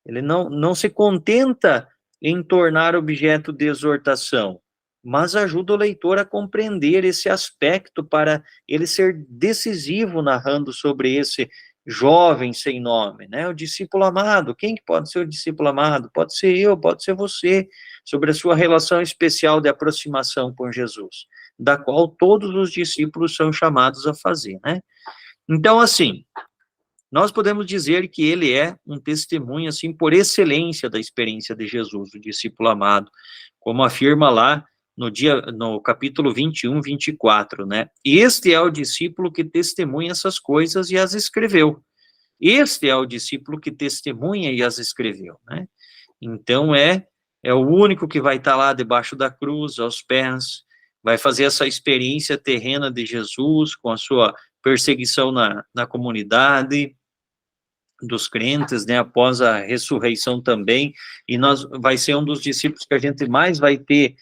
Ele não se contenta em tornar objeto de exortação, mas ajuda o leitor a compreender esse aspecto para ele ser decisivo narrando sobre esse jovem sem nome, né? O discípulo amado. Quem que pode ser o discípulo amado? Pode ser eu, pode ser você, sobre a sua relação especial de aproximação com Jesus, da qual todos os discípulos são chamados a fazer, né? Então, assim, nós podemos dizer que ele é um testemunho, assim, por excelência da experiência de Jesus, o discípulo amado, como afirma lá no capítulo 21, 24, né? Este é o discípulo que testemunha essas coisas e as escreveu. Este é o discípulo que testemunha e as escreveu, né? Então, é o único que vai estar lá debaixo da cruz, aos pés, vai fazer essa experiência terrena de Jesus, com a sua perseguição na comunidade dos crentes, né, após a ressurreição também, e vai ser um dos discípulos que a gente mais vai ter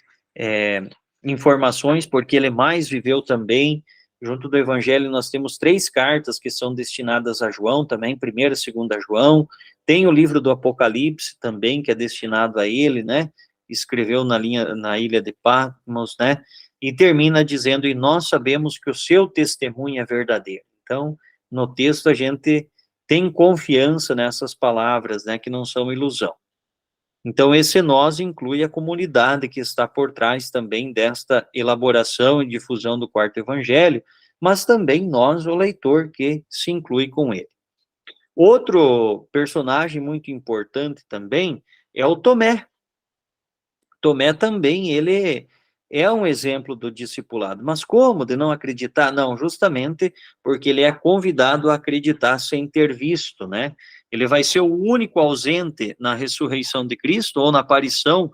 informações, porque ele mais viveu também. Junto do Evangelho nós temos 3 cartas que são destinadas a João também, 1ª e 2ª João, tem o livro do Apocalipse também, que é destinado a ele, né, escreveu na ilha de Patmos, né, e termina dizendo, e nós sabemos que o seu testemunho é verdadeiro. Então, no texto a gente tem confiança nessas palavras, né, que não são ilusão. Então, esse nós inclui a comunidade que está por trás também desta elaboração e difusão do 4º Evangelho, mas também nós, o leitor, que se inclui com ele. Outro personagem muito importante também é o Tomé. Tomé também, ele é um exemplo do discipulado. Mas como de não acreditar? Não, justamente porque ele é convidado a acreditar sem ter visto, né? Ele vai ser o único ausente na ressurreição de Cristo, ou na aparição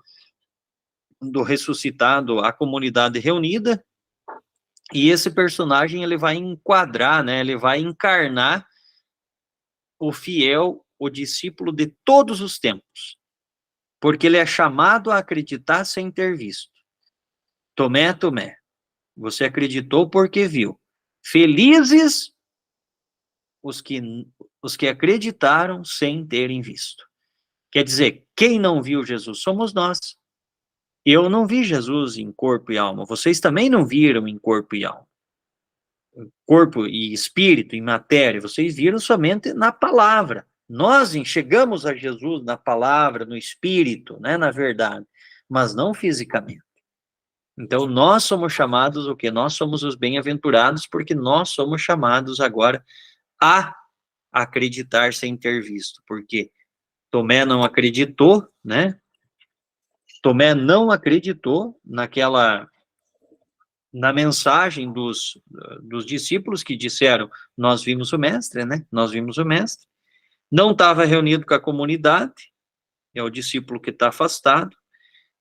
do ressuscitado à comunidade reunida, e esse personagem, ele vai enquadrar, né? Ele vai encarnar o fiel, o discípulo de todos os tempos, porque ele é chamado a acreditar sem ter visto. Tomé, Tomé, você acreditou porque viu. Felizes os que acreditaram sem terem visto. Quer dizer, quem não viu Jesus somos nós. Eu não vi Jesus em corpo e alma, vocês também não viram em corpo e alma. Corpo e espírito, em matéria, vocês viram somente na palavra. Nós chegamos a Jesus na palavra, no espírito, né, na verdade, mas não fisicamente. Então, nós somos chamados o quê? Nós somos os bem-aventurados, porque nós somos chamados agora a acreditar sem ter visto, porque Tomé não acreditou, né? Tomé não acreditou na mensagem dos discípulos que disseram, nós vimos o mestre, né? Nós vimos o mestre. Não estava reunido com a comunidade, é o discípulo que está afastado,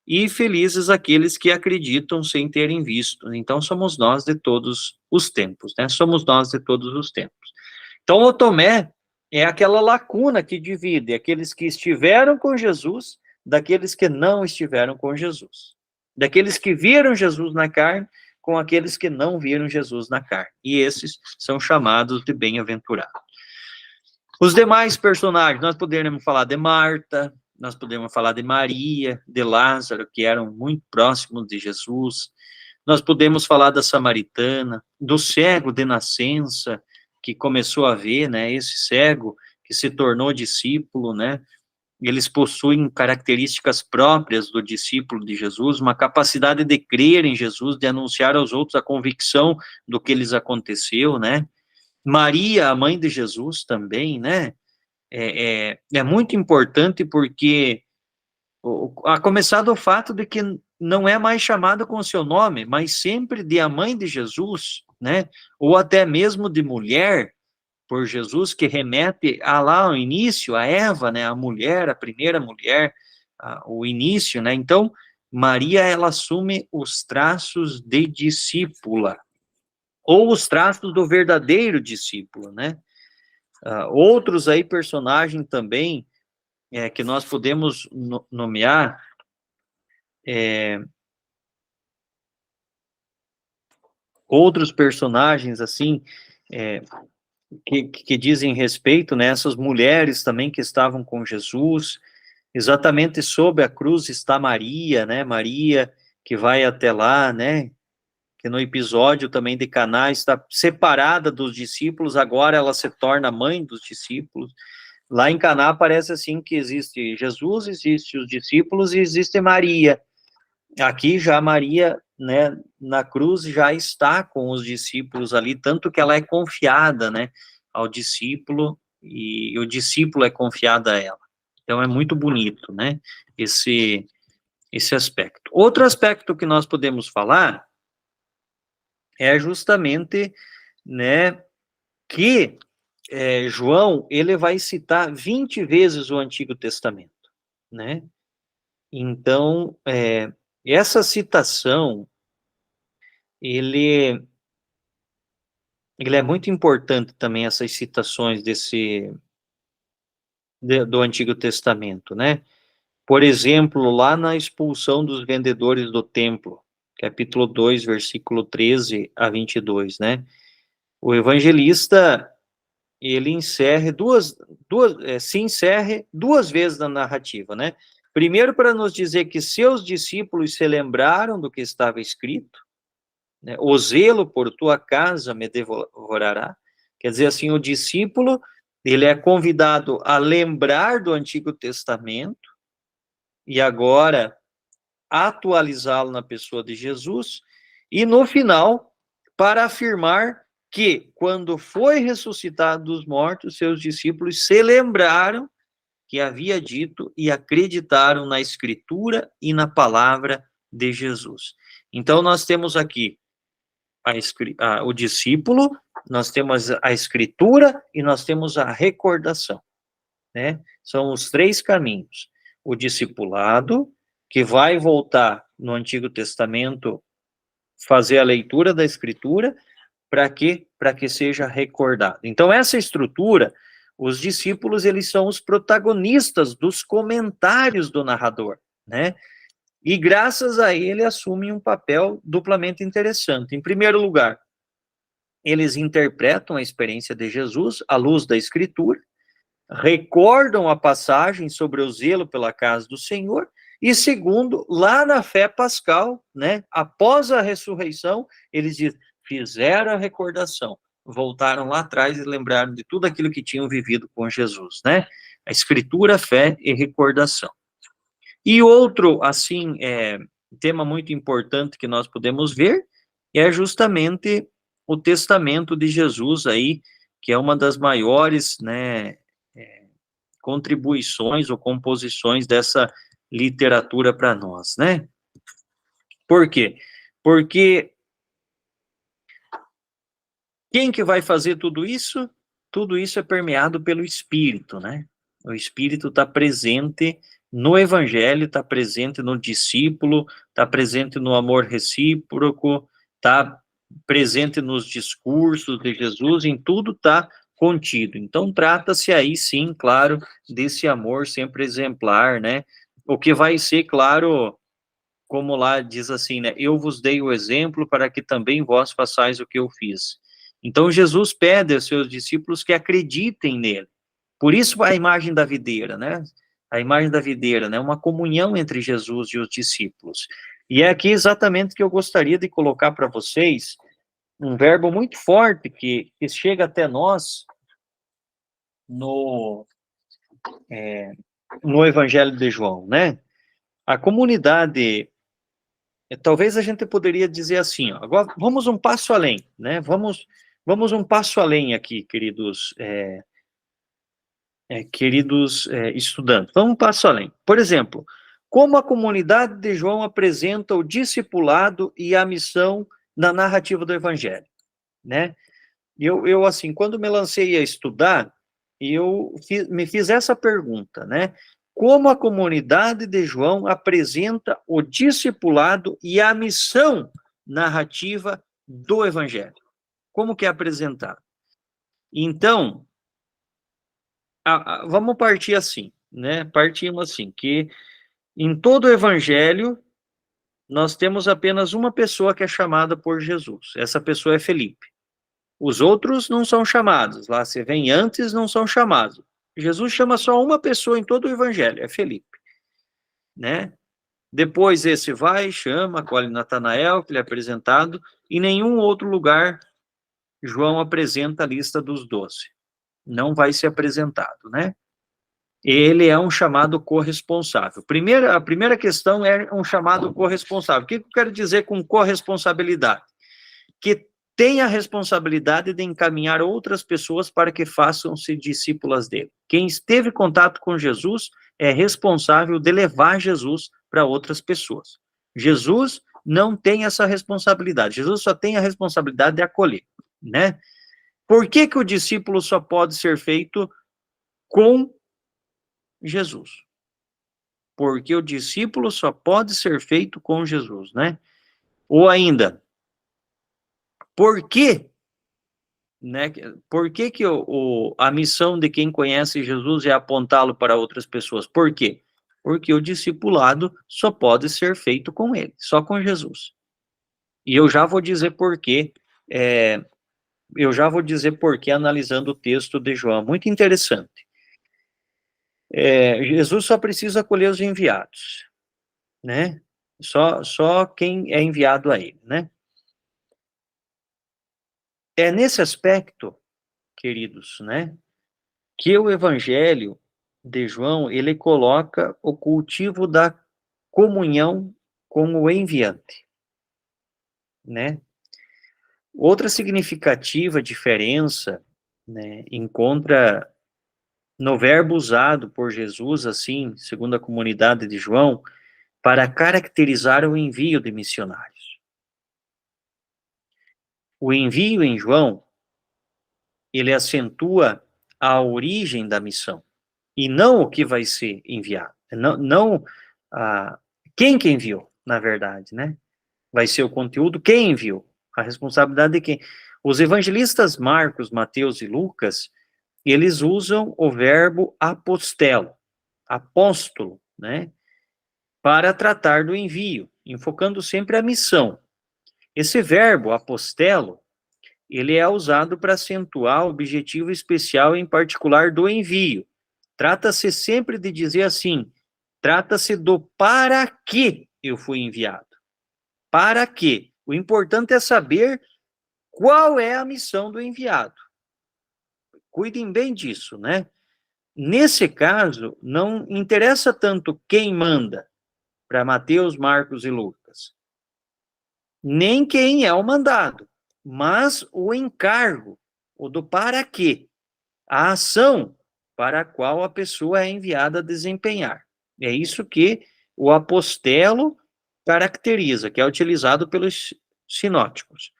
e felizes aqueles que acreditam sem terem visto. Então, somos nós de todos os tempos, né? Somos nós de todos os tempos. Então, o Tomé é aquela lacuna que divide aqueles que estiveram com Jesus daqueles que não estiveram com Jesus. Daqueles que viram Jesus na carne com aqueles que não viram Jesus na carne. E esses são chamados de bem-aventurados. Os demais personagens, nós poderíamos falar de Marta, nós podemos falar de Maria, de Lázaro, que eram muito próximos de Jesus. Nós podemos falar da samaritana, do cego de nascença, que começou a ver, né? Esse cego que se tornou discípulo, né? Eles possuem características próprias do discípulo de Jesus, uma capacidade de crer em Jesus, de anunciar aos outros a convicção do que lhes aconteceu, né? Maria, a mãe de Jesus também, né? É muito importante porque, a começar do fato de que não é mais chamado com o seu nome, mas sempre de a mãe de Jesus, né? Ou até mesmo de mulher, por Jesus, que remete a lá ao início, a Eva, né? A mulher, a primeira mulher, o início, né? Então, Maria, ela assume os traços de discípula, ou os traços do verdadeiro discípulo, né? Outros aí, personagens também, que nós podemos nomear, outros personagens, assim, que dizem respeito, né, essas mulheres também que estavam com Jesus, exatamente sob a cruz está Maria, né, Maria que vai até lá, né, que no episódio também de Caná está separada dos discípulos, agora ela se torna mãe dos discípulos. Lá em Caná parece assim que existe Jesus, existe os discípulos e existe Maria. Aqui já Maria, né, na cruz já está com os discípulos ali, tanto que ela é confiada, né, ao discípulo e o discípulo é confiado a ela. Então é muito bonito, né, esse aspecto. Outro aspecto que nós podemos falar é justamente, né, que João, ele vai citar 20 vezes o Antigo Testamento, né? Então, essa citação, ele é muito importante também, essas citações do Antigo Testamento, né? Por exemplo, lá na expulsão dos vendedores do templo, capítulo 2, versículo 13 a 22, né? O evangelista, ele se encerra duas vezes na narrativa, né? Primeiro, para nos dizer que seus discípulos se lembraram do que estava escrito, né? O zelo por tua casa me devorará. Quer dizer assim, o discípulo, ele é convidado a lembrar do Antigo Testamento e agora atualizá-lo na pessoa de Jesus, e no final, para afirmar que, quando foi ressuscitado dos mortos, seus discípulos se lembraram que havia dito e acreditaram na Escritura e na palavra de Jesus. Então, nós temos aqui o discípulo, nós temos a Escritura e nós temos a recordação, né? São os três caminhos. O discipulado, que vai voltar no Antigo Testamento, fazer a leitura da Escritura, para quê? Para que seja recordado. Então, essa estrutura, os discípulos, eles são os protagonistas dos comentários do narrador, né? E graças a ele assumem um papel duplamente interessante. Em primeiro lugar, eles interpretam a experiência de Jesus à luz da Escritura, recordam a passagem sobre o zelo pela casa do Senhor, e segundo, lá na fé pascal, né, após a ressurreição, eles fizeram a recordação, voltaram lá atrás e lembraram de tudo aquilo que tinham vivido com Jesus, né? A Escritura, fé e recordação. E outro, assim, tema muito importante que nós podemos ver é justamente o testamento de Jesus aí, que é uma das maiores, né, contribuições ou composições dessa literatura para nós, né? Por quê? Porque quem que vai fazer tudo isso? Tudo isso é permeado pelo Espírito, né? O Espírito está presente no Evangelho, está presente no discípulo, está presente no amor recíproco, está presente nos discursos de Jesus, em tudo está contido. Então, trata-se aí, sim, claro, desse amor sempre exemplar, né? O que vai ser, claro, como lá diz assim, né? Eu vos dei o exemplo para que também vós façais o que eu fiz. Então, Jesus pede aos seus discípulos que acreditem nele, Por isso a imagem da videira, né? A imagem da videira, né? Uma comunhão entre Jesus e os discípulos. E é aqui exatamente que eu gostaria de colocar para vocês um verbo muito forte que chega até nós no Evangelho de João, né? A comunidade, talvez a gente poderia dizer assim, ó, agora vamos um passo além, né? Vamos um passo além aqui, queridos estudantes. Vamos um passo além. Por exemplo, como a comunidade de João apresenta o discipulado e a missão na narrativa do Evangelho, né? Eu assim, quando me lancei a estudar, me fiz essa pergunta, né? Como a comunidade de João apresenta o discipulado e a missão narrativa do Evangelho? Como que é apresentado? Então, vamos partir assim, né? Partimos assim, que em todo o Evangelho, nós temos apenas uma pessoa que é chamada por Jesus. Essa pessoa é Felipe. Os outros não são chamados. Lá você vem antes, não são chamados. Jesus chama só uma pessoa em todo o Evangelho, é Felipe, né? Depois esse vai, chama, acolhe Natanael, que lhe é apresentado. Em nenhum outro lugar João apresenta a lista dos 12. Não vai ser apresentado, né? Ele é um chamado corresponsável. A primeira questão é um chamado corresponsável. O que eu quero dizer com corresponsabilidade? Que tem a responsabilidade de encaminhar outras pessoas para que façam-se discípulas dele. Quem esteve em contato com Jesus é responsável de levar Jesus para outras pessoas. Jesus não tem essa responsabilidade. Jesus só tem a responsabilidade de acolher, né? Por que o discípulo só pode ser feito com Jesus? Porque o discípulo só pode ser feito com Jesus, né? Ou ainda, por que, né? Por que a missão de quem conhece Jesus é apontá-lo para outras pessoas? Por quê? Porque o discipulado só pode ser feito com ele, só com Jesus. E eu já vou dizer por quê, analisando o texto de João. Muito interessante. Jesus só precisa acolher os enviados, né? Só quem é enviado a ele, né? É nesse aspecto, queridos, né, que o Evangelho de João, ele coloca o cultivo da comunhão com o enviante, né? Outra significativa diferença, né, encontra no verbo usado por Jesus, assim, segundo a comunidade de João, para caracterizar o envio de missionários. O envio em João, ele acentua a origem da missão, e não o que vai ser enviado. Não quem que enviou, na verdade, né? Vai ser o conteúdo, quem enviou. A responsabilidade de quem. Os evangelistas Marcos, Mateus e Lucas, eles usam o verbo apostelo, apóstolo, né? Para tratar do envio, enfocando sempre a missão. Esse verbo, apostelo, ele é usado para acentuar o objetivo especial em particular do envio. Trata-se sempre de dizer assim, trata-se do para que eu fui enviado. Para quê? O importante é saber qual é a missão do enviado. Cuidem bem disso, né? Nesse caso, não interessa tanto quem manda, para Mateus, Marcos e Lucas, nem quem é o mandado, mas o encargo, o do para quê, a ação para a qual a pessoa é enviada a desempenhar. É isso que o apostelo caracteriza, que é utilizado pelos sinóticos.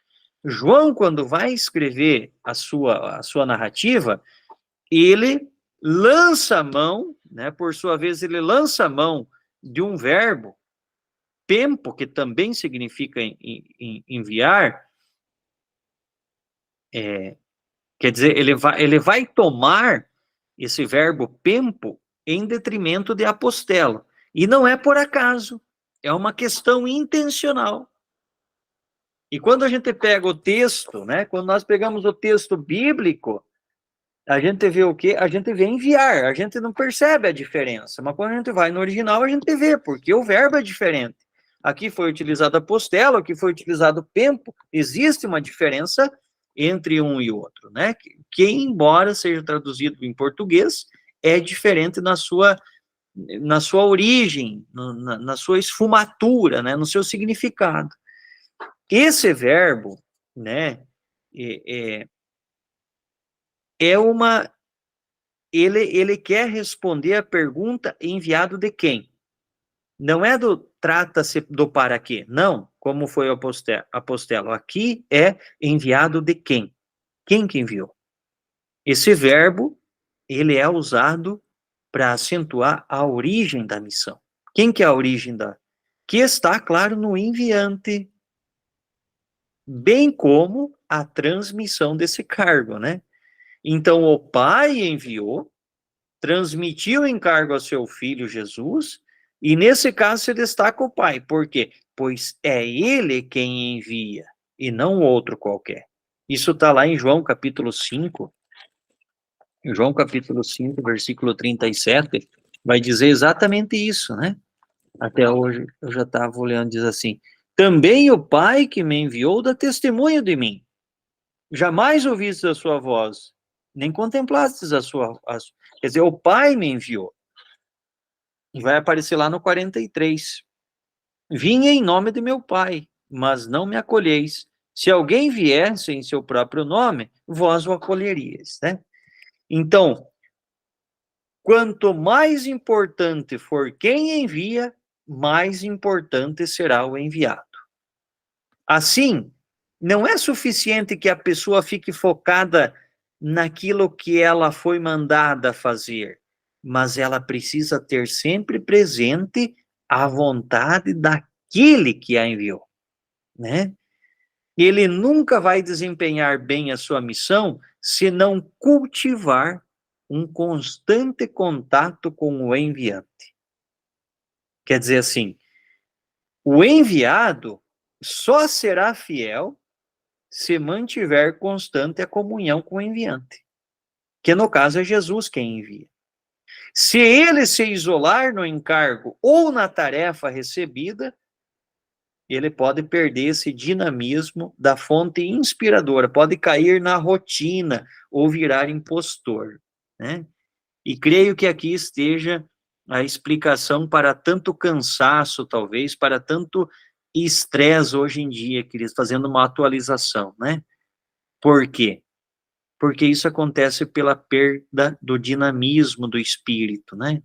João, quando vai escrever a sua narrativa, ele lança a mão, né, por sua vez, ele lança a mão de um verbo, tempo, que também significa enviar, quer dizer, ele vai tomar esse verbo tempo em detrimento de apostelo. E não é por acaso, é uma questão intencional. E quando a gente pega o texto, né, quando nós pegamos o texto bíblico, A gente vê o quê? A gente vê enviar, a gente não percebe a diferença, mas quando a gente vai no original, a gente vê, porque o verbo é diferente. Aqui foi utilizado apostelo, aqui foi utilizado pempo, existe uma diferença entre um e outro, né? Que embora seja traduzido em português, é diferente na sua origem, na sua esfumatura, né? No seu significado. Esse verbo, né? Ele quer responder a pergunta enviado de quem? Não é do trata-se do para quê, não, como foi o apostelo. Aqui é enviado de quem? Quem que enviou? Esse verbo, ele é usado para acentuar a origem da missão. Quem que é a origem da? Que está, claro, no enviante, bem como a transmissão desse cargo, né? Então, o Pai enviou, transmitiu o encargo a seu filho Jesus, e nesse caso se destaca o Pai. Por quê? Pois é ele quem envia, e não outro qualquer. Isso está lá em João capítulo 5. Em João capítulo 5, versículo 37, vai dizer exatamente isso, né? Até hoje eu já estava olhando, diz assim: também o Pai que me enviou dá testemunho de mim. Jamais ouvistes a sua voz, nem contemplastes a sua. Quer dizer, o Pai me enviou. E vai aparecer lá no 43. Vim em nome de meu Pai, mas não me acolheis. Se alguém viesse em seu próprio nome, vós o acolheríeis, né? Então, quanto mais importante for quem envia, mais importante será o enviado. Assim, não é suficiente que a pessoa fique focada naquilo que ela foi mandada fazer, mas ela precisa ter sempre presente a vontade daquele que a enviou, né? Ele nunca vai desempenhar bem a sua missão se não cultivar um constante contato com o enviante. Quer dizer assim, o enviado só será fiel se mantiver constante a comunhão com o enviante, que no caso é Jesus quem envia. Se ele se isolar no encargo ou na tarefa recebida, ele pode perder esse dinamismo da fonte inspiradora, pode cair na rotina ou virar impostor, né? E creio que aqui esteja a explicação para tanto cansaço, talvez, para tanto estresse hoje em dia, queridos, fazendo uma atualização, né? Por quê? Porque isso acontece pela perda do dinamismo do espírito, né?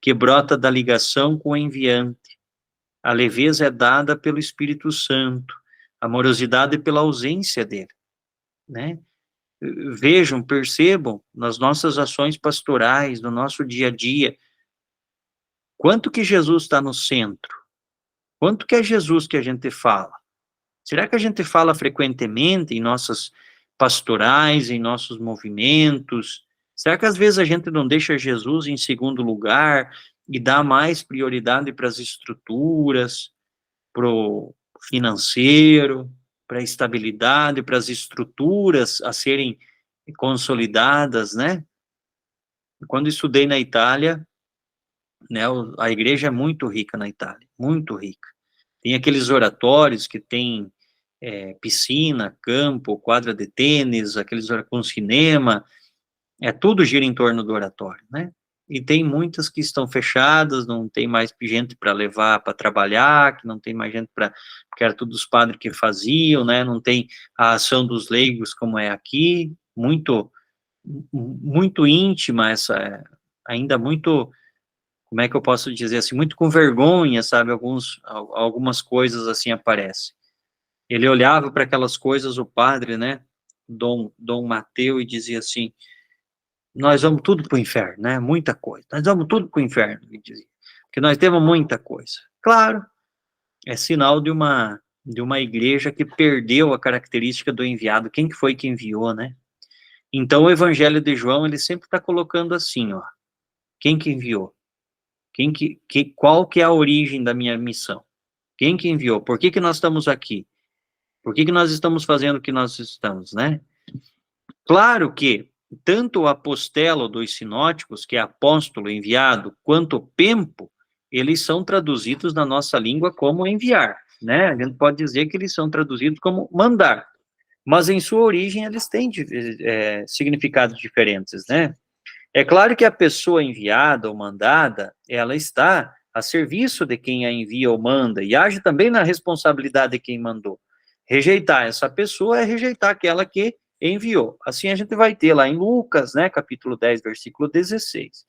Que brota da ligação com o enviante. A leveza é dada pelo Espírito Santo, a amorosidade pela ausência dele, né? Vejam, percebam, nas nossas ações pastorais, no nosso dia a dia, quanto que Jesus está no centro? Quanto que é Jesus que a gente fala? Será que a gente fala frequentemente em nossas pastorais, em nossos movimentos? Será que às vezes a gente não deixa Jesus em segundo lugar e dá mais prioridade para as estruturas, para o financeiro, para a estabilidade, para as estruturas a serem consolidadas, né? Quando estudei na Itália, né, a igreja é muito rica na Itália, muito rica. Tem aqueles oratórios que tem piscina, campo, quadra de tênis, aqueles com cinema, tudo gira em torno do oratório, né? E tem muitas que estão fechadas, não tem mais gente para levar para trabalhar, que não tem mais gente para, porque era tudo os padres que faziam, né? Não tem a ação dos leigos como é aqui, muito íntima essa, ainda muito, como é que eu posso dizer assim, muito com vergonha, sabe? Algumas coisas assim aparecem. Ele olhava para aquelas coisas, o padre, né? Dom Mateu, e dizia assim: nós vamos tudo para o inferno, né? Muita coisa. Nós vamos tudo para o inferno, ele dizia. Porque nós temos muita coisa. Claro, é sinal de uma igreja que perdeu a característica do enviado. Quem que foi que enviou, né? Então, o Evangelho de João, ele sempre está colocando assim, ó. Quem que enviou? Qual que é a origem da minha missão? Quem que enviou? Por que nós estamos aqui? Por que nós estamos fazendo o que nós estamos, né? Claro que tanto o apostelo dos sinóticos, que é apóstolo, enviado, quanto o pempo, eles são traduzidos na nossa língua como enviar, né? A gente pode dizer que eles são traduzidos como mandar, mas em sua origem eles têm significados diferentes, né? É claro que a pessoa enviada ou mandada, ela está a serviço de quem a envia ou manda, e age também na responsabilidade de quem mandou. Rejeitar essa pessoa é rejeitar aquela que enviou. Assim a gente vai ter lá em Lucas, né, capítulo 10, versículo 16.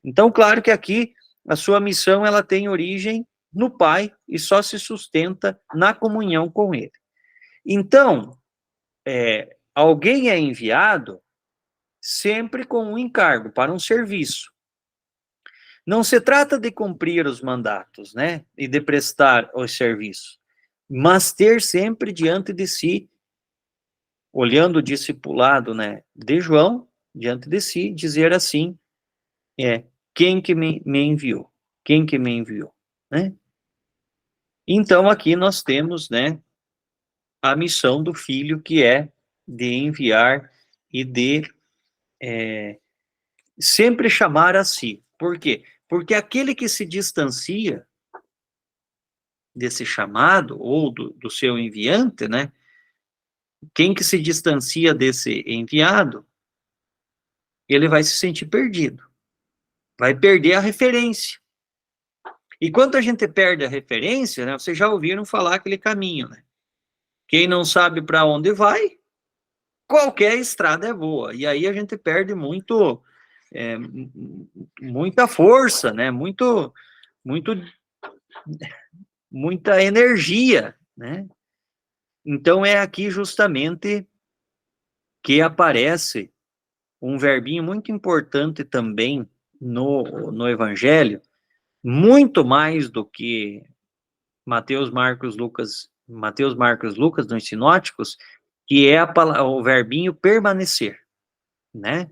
Então, claro que aqui a sua missão, ela tem origem no Pai e só se sustenta na comunhão com Ele. Então, alguém é enviado sempre com um encargo para um serviço. Não se trata de cumprir os mandatos, né, e de prestar os serviços, mas ter sempre diante de si, olhando o discipulado, né, de João, diante de si, dizer assim, quem que me enviou? Quem que me enviou, né? Então, aqui nós temos, né, a missão do Filho, que é de enviar e de sempre chamar a si. Por quê? Porque aquele que se distancia desse chamado, ou do seu enviante, né, quem que se distancia desse enviado, ele vai se sentir perdido, vai perder a referência. E quando a gente perde a referência, né, vocês já ouviram falar aquele caminho, né? Quem não sabe para onde vai, qualquer estrada é boa. E aí a gente perde muita força, né? Muita energia, né? Então é aqui justamente que aparece um verbinho muito importante também no Evangelho, muito mais do que Mateus, Marcos, Lucas, nos sinóticos, que é o verbinho permanecer, né?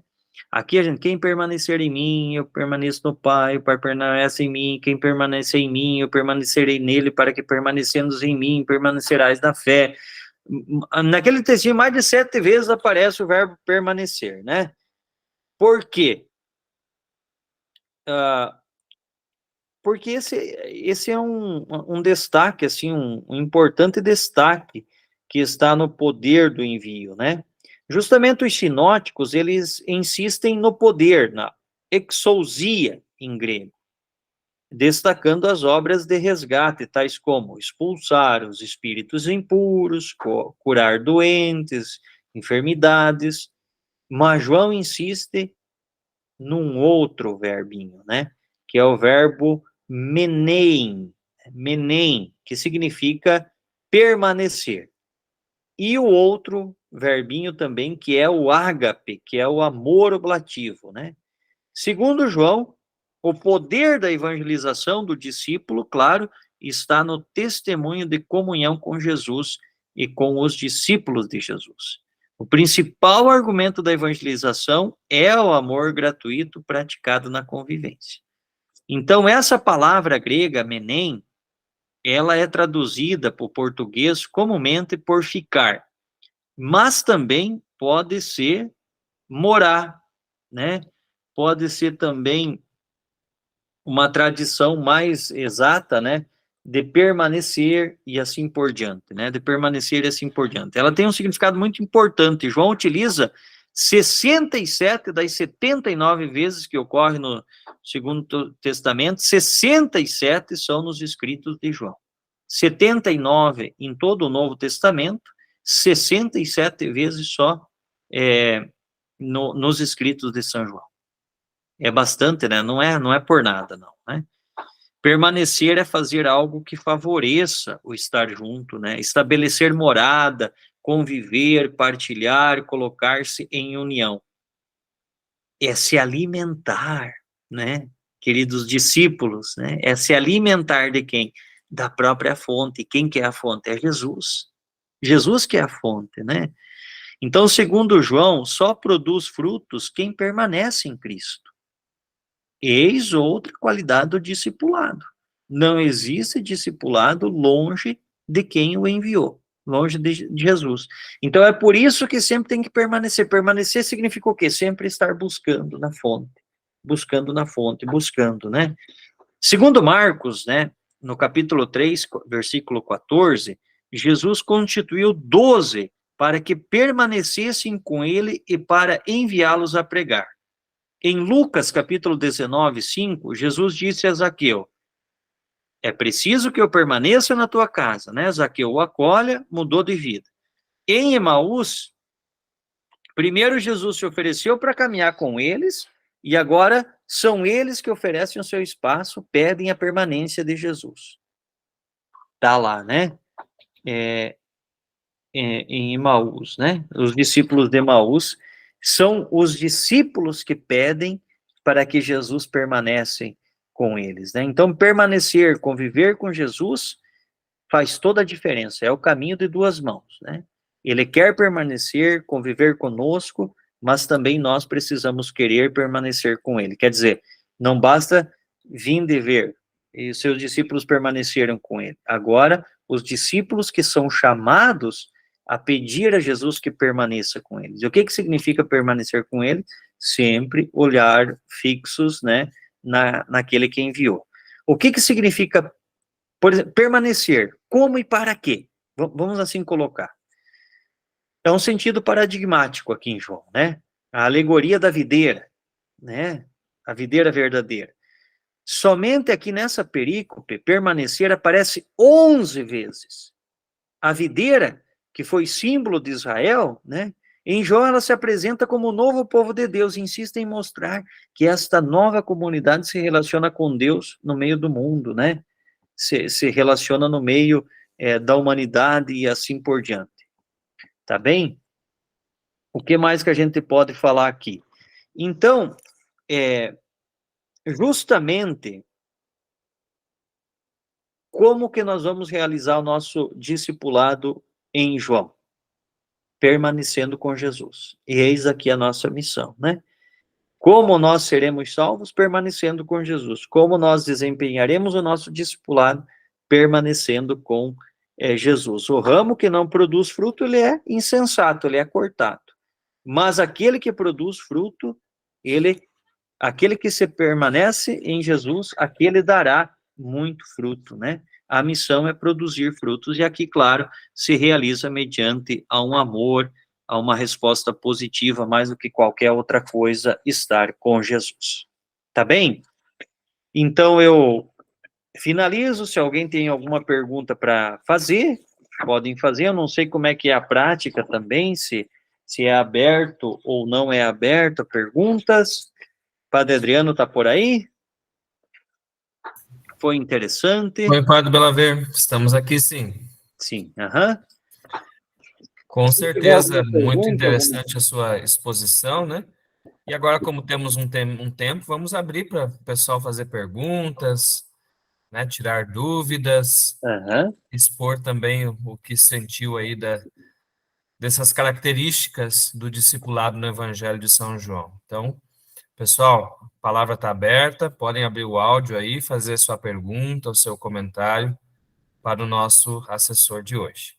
Aqui a gente, quem permanecer em mim, eu permaneço no Pai, o Pai permanece em mim, quem permanecer em mim, eu permanecerei nele, para que permanecendo em mim, permanecerás na fé. Naquele textinho, mais de 7 vezes aparece o verbo permanecer, né? Por quê? Porque esse é um destaque, assim, um importante destaque que está no poder do envio, né? Justamente os sinóticos, eles insistem no poder, na exousia em grego, destacando as obras de resgate, tais como expulsar os espíritos impuros, curar doentes, enfermidades, mas João insiste num outro verbinho, né? Que é o verbo menem, que significa permanecer. E o outro verbinho também, que é o ágape, que é o amor oblativo, né? Segundo João, o poder da evangelização do discípulo, claro, está no testemunho de comunhão com Jesus e com os discípulos de Jesus. O principal argumento da evangelização é o amor gratuito praticado na convivência. Então, essa palavra grega, menem, ela é traduzida para o português comumente por ficar, mas também pode ser morar, né? Pode ser também uma tradição mais exata, né? De permanecer e assim por diante, né? De permanecer e assim por diante. Ela tem um significado muito importante. João utiliza 67 das 79 vezes que ocorre no Segundo Testamento, 67 são nos escritos de João. 79 em todo o Novo Testamento, 67 vezes só nos escritos de São João. É bastante, né? Não é por nada, não, né? Permanecer é fazer algo que favoreça o estar junto, né? Estabelecer morada, conviver, partilhar, colocar-se em união. É se alimentar, né? Queridos discípulos, né? É se alimentar de quem? Da própria fonte. Quem que é a fonte? É Jesus. Jesus que é a fonte, né? Então, segundo João, só produz frutos quem permanece em Cristo. Eis outra qualidade do discipulado. Não existe discipulado longe de quem o enviou. longe de Jesus. Então é por isso que sempre tem que permanecer. Permanecer significa o quê? Sempre estar buscando na fonte, buscando, né? Segundo Marcos, né, no capítulo 3, versículo 14, Jesus constituiu 12 para que permanecessem com ele e para enviá-los a pregar. Em Lucas, capítulo 19, 5, Jesus disse a Zaqueu, é preciso que eu permaneça na tua casa, né? Zaqueu o acolhe, mudou de vida. Em Emaús, primeiro Jesus se ofereceu para caminhar com eles, e agora são eles que oferecem o seu espaço, pedem a permanência de Jesus. Tá lá, né? Em Emaús, né? Os discípulos de Emaús são os discípulos que pedem para que Jesus permanecem com eles, né? Então, permanecer, conviver com Jesus faz toda a diferença, é o caminho de duas mãos, né? Ele quer permanecer, conviver conosco, mas também nós precisamos querer permanecer com ele. Quer dizer, não basta vir de ver, e os seus discípulos permaneceram com ele. Agora, os discípulos que são chamados a pedir a Jesus que permaneça com eles. E o que significa permanecer com ele? Sempre olhar fixos, né, naquele que enviou. O que significa, por exemplo, permanecer? Como e para quê? Vamos assim colocar. É um sentido paradigmático aqui em João, né? A alegoria da videira, né? A videira verdadeira. Somente aqui nessa perícope, permanecer aparece 11 vezes. A videira, que foi símbolo de Israel, né? Em João ela se apresenta como o novo povo de Deus, insiste em mostrar que esta nova comunidade se relaciona com Deus no meio do mundo, né? Se relaciona no meio da humanidade e assim por diante. Tá bem? O que mais que a gente pode falar aqui? Então, justamente, como que nós vamos realizar o nosso discipulado em João? Permanecendo com Jesus. E eis aqui a nossa missão, né? Como nós seremos salvos? Permanecendo com Jesus. Como nós desempenharemos o nosso discipulado? Permanecendo com Jesus. O ramo que não produz fruto, ele é insensato, ele é cortado. Mas aquele que produz fruto, aquele que se permanece em Jesus, aquele dará muito fruto, né? A missão é produzir frutos, e aqui, claro, se realiza mediante a um amor, a uma resposta positiva, mais do que qualquer outra coisa, estar com Jesus. Tá bem? Então, eu finalizo. Se alguém tem alguma pergunta para fazer, podem fazer. Eu não sei como é que é a prática também, se é aberto ou não é aberto a perguntas. Padre Adriano está por aí? Foi interessante? Oi, Padre Belaver, estamos aqui sim. Sim, aham. Com Se tiver certeza, alguma muito pergunta, interessante a sua exposição, né? E agora, como temos um tempo, vamos abrir para o pessoal fazer perguntas, né? Tirar dúvidas, aham. expor também o que sentiu aí dessas características do discipulado no Evangelho de São João. Então, pessoal, a palavra está aberta, podem abrir o áudio aí, fazer sua pergunta, o seu comentário para o nosso assessor de hoje.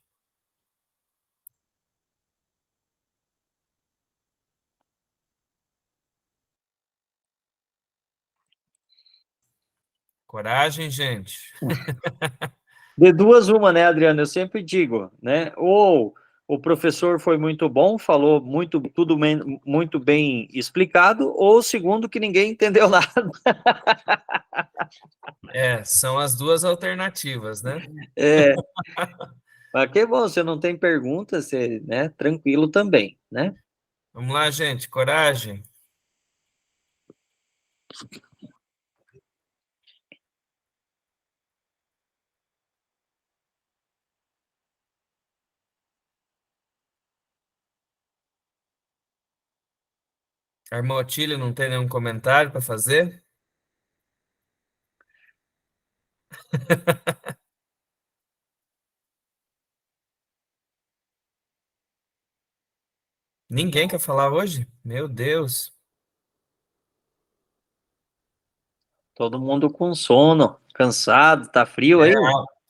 Coragem, gente. De duas, uma, né, Adriano? Eu sempre digo, né? Ou o professor foi muito bom, falou tudo muito bem explicado, ou segundo, que ninguém entendeu nada. São as duas alternativas, né? Mas que bom, você não tem pergunta, você, né, tranquilo também, né? Vamos lá, gente, coragem. A irmã Otília não tem nenhum comentário para fazer? Ninguém quer falar hoje? Meu Deus. Todo mundo com sono, cansado, tá frio É, aí?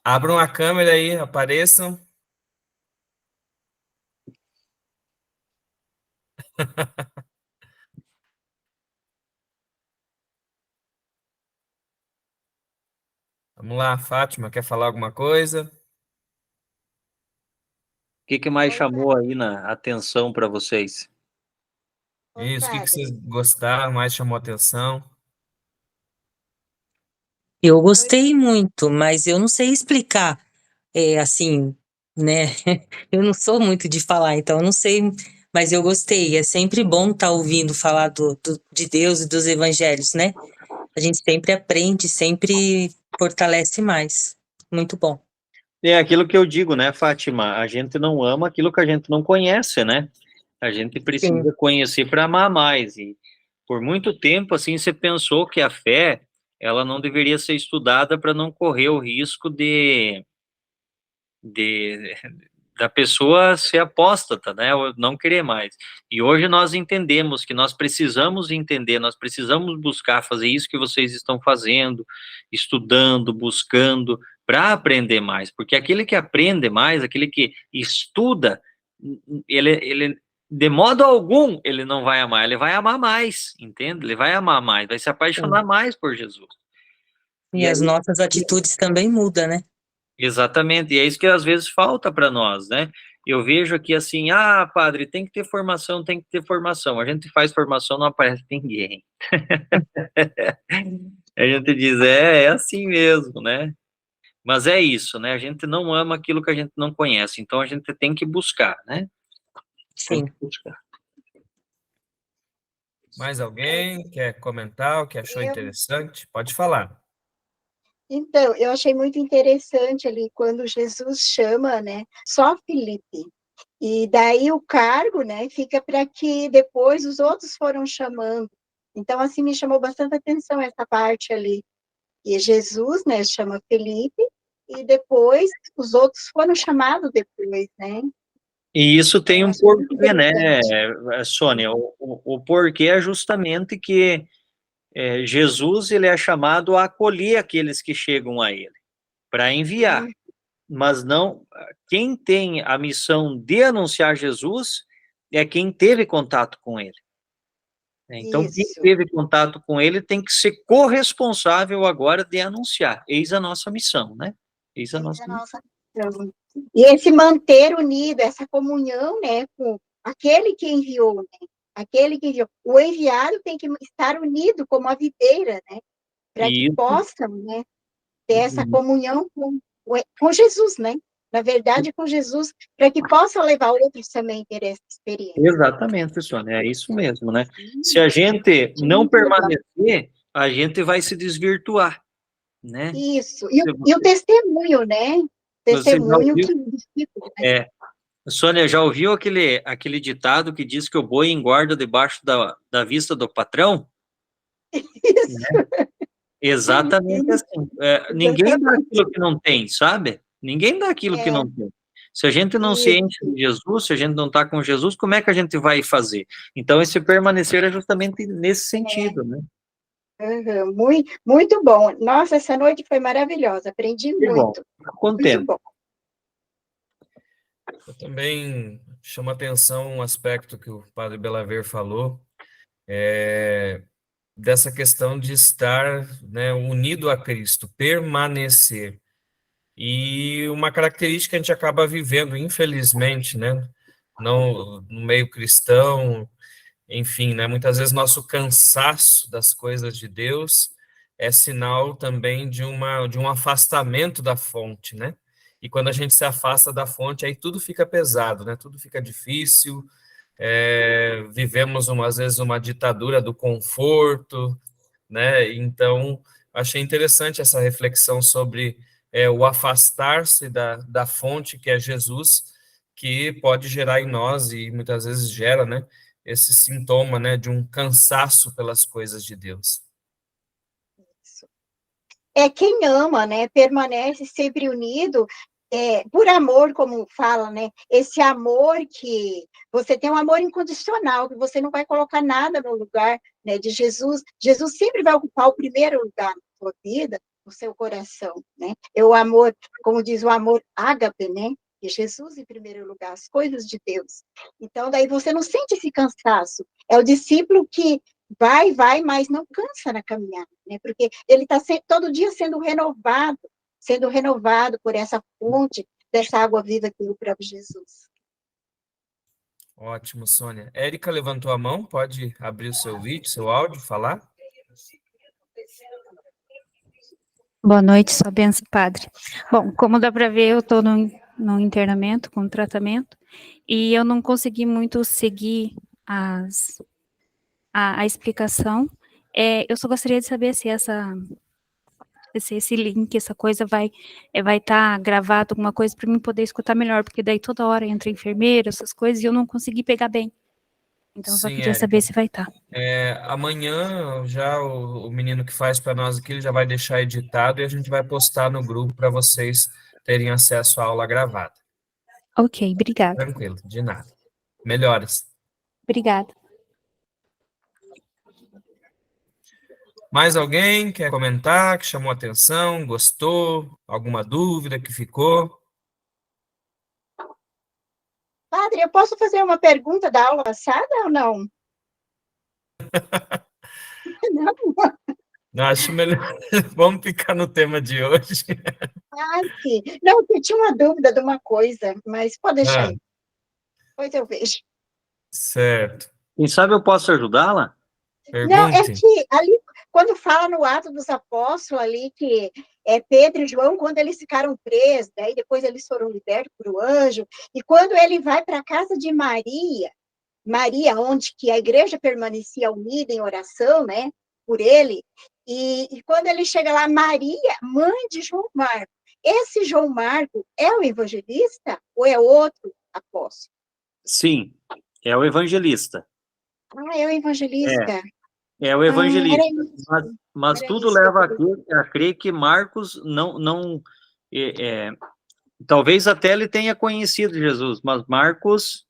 abram a câmera aí, apareçam. Vamos lá, Fátima, quer falar alguma coisa? O que mais chamou aí na atenção para vocês? Isso, o que vocês gostaram, mais chamou atenção? Eu gostei muito, mas eu não sei explicar, assim, né? Eu não sou muito de falar, então eu não sei, mas eu gostei. É sempre bom estar ouvindo falar de Deus e dos evangelhos, né? A gente sempre aprende, sempre fortalece mais. Muito bom. É aquilo que eu digo, né, Fátima? A gente não ama aquilo que a gente não conhece, né? A gente Sim. precisa conhecer para amar mais. E por muito tempo, assim, você pensou que a fé, ela não deveria ser estudada para não correr o risco de da pessoa ser apóstata, né, ou não querer mais. E hoje nós entendemos que nós precisamos entender, nós precisamos buscar fazer isso que vocês estão fazendo, estudando, buscando, para aprender mais, porque aquele que aprende mais, aquele que estuda, ele de modo algum ele não vai amar, ele vai amar mais, entende? Ele vai amar mais, vai se apaixonar Sim. mais por Jesus. E E as aí, nossas atitudes também mudam, né? exatamente, e é isso que às vezes falta para nós, né? Eu vejo aqui assim, ah, padre, tem que ter formação, tem que ter formação. A gente faz formação, não aparece ninguém. A gente diz, é assim mesmo, né? Mas é isso, né? A gente não ama aquilo que a gente não conhece, então a gente tem que buscar, né? Tem Sim. que buscar. Mais alguém quer comentar o que achou interessante? Pode falar. Então, eu achei muito interessante ali quando Jesus chama, né, só Filipe. E daí o cargo, né, fica para que depois os outros foram chamando. Então, assim, me chamou bastante atenção essa parte ali. E Jesus, né, chama Felipe, e depois os outros foram chamados depois, né? E isso tem Eu um achei muito porquê, né, interessante. Sônia? O porquê é justamente que Jesus ele é chamado a acolher aqueles que chegam a ele, para enviar. Mas não, quem tem a missão de anunciar Jesus é quem teve contato com ele. Então, quem Isso. teve contato com ele tem que ser corresponsável agora de anunciar. Eis a nossa missão, né? Eis a nossa missão. Nossa, então, e esse manter unido, essa comunhão, né, com aquele que enviou, né? Aquele que enviou. O enviado tem que estar unido como a videira, né? Para que Isso, possam, né, ter essa comunhão com Jesus, né? Na verdade, com Jesus, para que possam levar outros também a ter essa experiência. exatamente, Sônia, é isso mesmo, né? Se a gente não permanecer, a gente vai se desvirtuar, né? Isso. E o testemunho, né? Você já Testemunho ouviu? que edifica, né? É, Sônia, já ouviu aquele ditado que diz que o boi engorda debaixo da vista do patrão? Isso. Exatamente assim. Ninguém dá aquilo que não tem, sabe? Ninguém dá aquilo que não tem. Se a gente não se enche de Jesus, se a gente não está com Jesus, como é que a gente vai fazer? Então, esse permanecer é justamente nesse sentido, né? Uhum. Muito, muito bom. Nossa, essa noite foi maravilhosa. Aprendi Que bom, muito. fico Muito contente. bom. Eu também chamo atenção um aspecto que o Padre Belaver falou, dessa questão de estar, né, unido a Cristo, permanecer. E uma característica que a gente acaba vivendo, infelizmente, né, no meio cristão, enfim, né, muitas vezes nosso cansaço das coisas de Deus é sinal também de um afastamento da fonte, né? E quando a gente se afasta da fonte, aí tudo fica pesado, né? Tudo fica difícil. Vivemos às vezes uma ditadura do conforto, né? Então, achei interessante essa reflexão sobre o afastar-se da fonte que é Jesus, que pode gerar em nós, e muitas vezes gera, né, esse sintoma, né, de um cansaço pelas coisas de Deus. É quem ama, né? Permanece sempre unido, por amor, como fala, né? Esse amor que você tem um amor incondicional, que você não vai colocar nada no lugar, né, de Jesus. Jesus sempre vai ocupar o primeiro lugar na sua vida, no seu coração, né? É o amor, como diz o amor ágape, né? E Jesus em primeiro lugar, as coisas de Deus. Então, daí você não sente esse cansaço. É o discípulo que vai, mas não cansa na caminhada, né? Porque ele está todo dia sendo renovado por essa fonte dessa água viva que é o próprio Jesus. Ótimo, Sônia. Érica levantou a mão, pode abrir o seu vídeo, seu áudio, falar? Boa noite, sua bênção, padre. Bom, como dá para ver, eu estou no internamento, com tratamento, e eu não consegui muito seguir a explicação. Eu só gostaria de saber se esse link, essa coisa vai estar gravado, alguma coisa, para mim poder escutar melhor, porque daí toda hora entra enfermeira, essas coisas, e eu não consegui pegar bem. Então, eu só Sim, queria Érica. saber se vai estar. Amanhã, já o menino que faz para nós aqui, ele já vai deixar editado e a gente vai postar no grupo para vocês terem acesso à aula gravada. Ok, obrigada. Tranquilo, de nada. Melhoras. Obrigada. Mais alguém quer comentar, que chamou atenção, gostou, alguma dúvida que ficou? Padre, eu posso fazer uma pergunta da aula passada ou não? Não, acho melhor. Vamos ficar no tema de hoje. Sim. Não, eu tinha uma dúvida de uma coisa, mas pode deixar aí. Depois eu vejo. Certo. Quem sabe eu posso ajudá-la? Não, é Pergunte. que ali, quando fala no Atos dos Apóstolos, ali que Pedro e João, quando eles ficaram presos, daí depois eles foram libertos por um anjo, e quando ele vai para a casa de Maria, onde que a igreja permanecia unida em oração, né, por ele, e quando ele chega lá, Maria, mãe de João Marco, esse João Marco é o evangelista ou é outro apóstolo? Sim, é o evangelista. É o evangelista. É o evangelista. Mas Era tudo isso que eu leva a crer que Marcos não talvez até ele tenha conhecido Jesus, mas Marcos,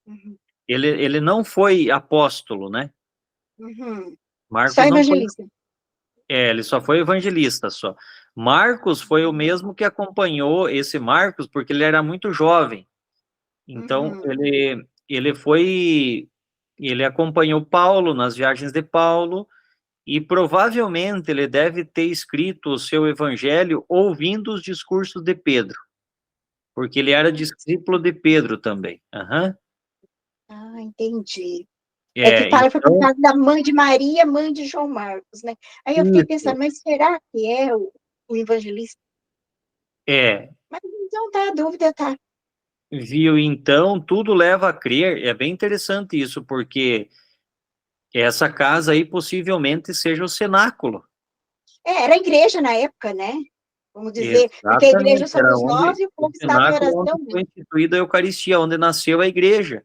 Uhum. ele não foi apóstolo, né? Uhum. Marcos Só não foi. evangelista. Ele só foi evangelista só. Marcos foi o mesmo que acompanhou esse Marcos, porque ele era muito jovem. Então, ele acompanhou Paulo nas viagens de Paulo, e provavelmente ele deve ter escrito o seu evangelho ouvindo os discursos de Pedro, porque ele era discípulo de Pedro também. Entendi. Que fala foi por Então, causa da mãe de Maria, mãe de João Marcos, né? Aí eu fiquei pensando, mas será que é o evangelista? Mas então tá, a dúvida tá. viu? Então, tudo leva a crer. É bem interessante isso, porque essa casa aí possivelmente seja o cenáculo. Era a igreja na época, né? Vamos dizer, porque a igreja Exatamente, era somos nós e o o povo estava em cenáculo oração, onde né? foi instituída a Eucaristia, onde nasceu a igreja.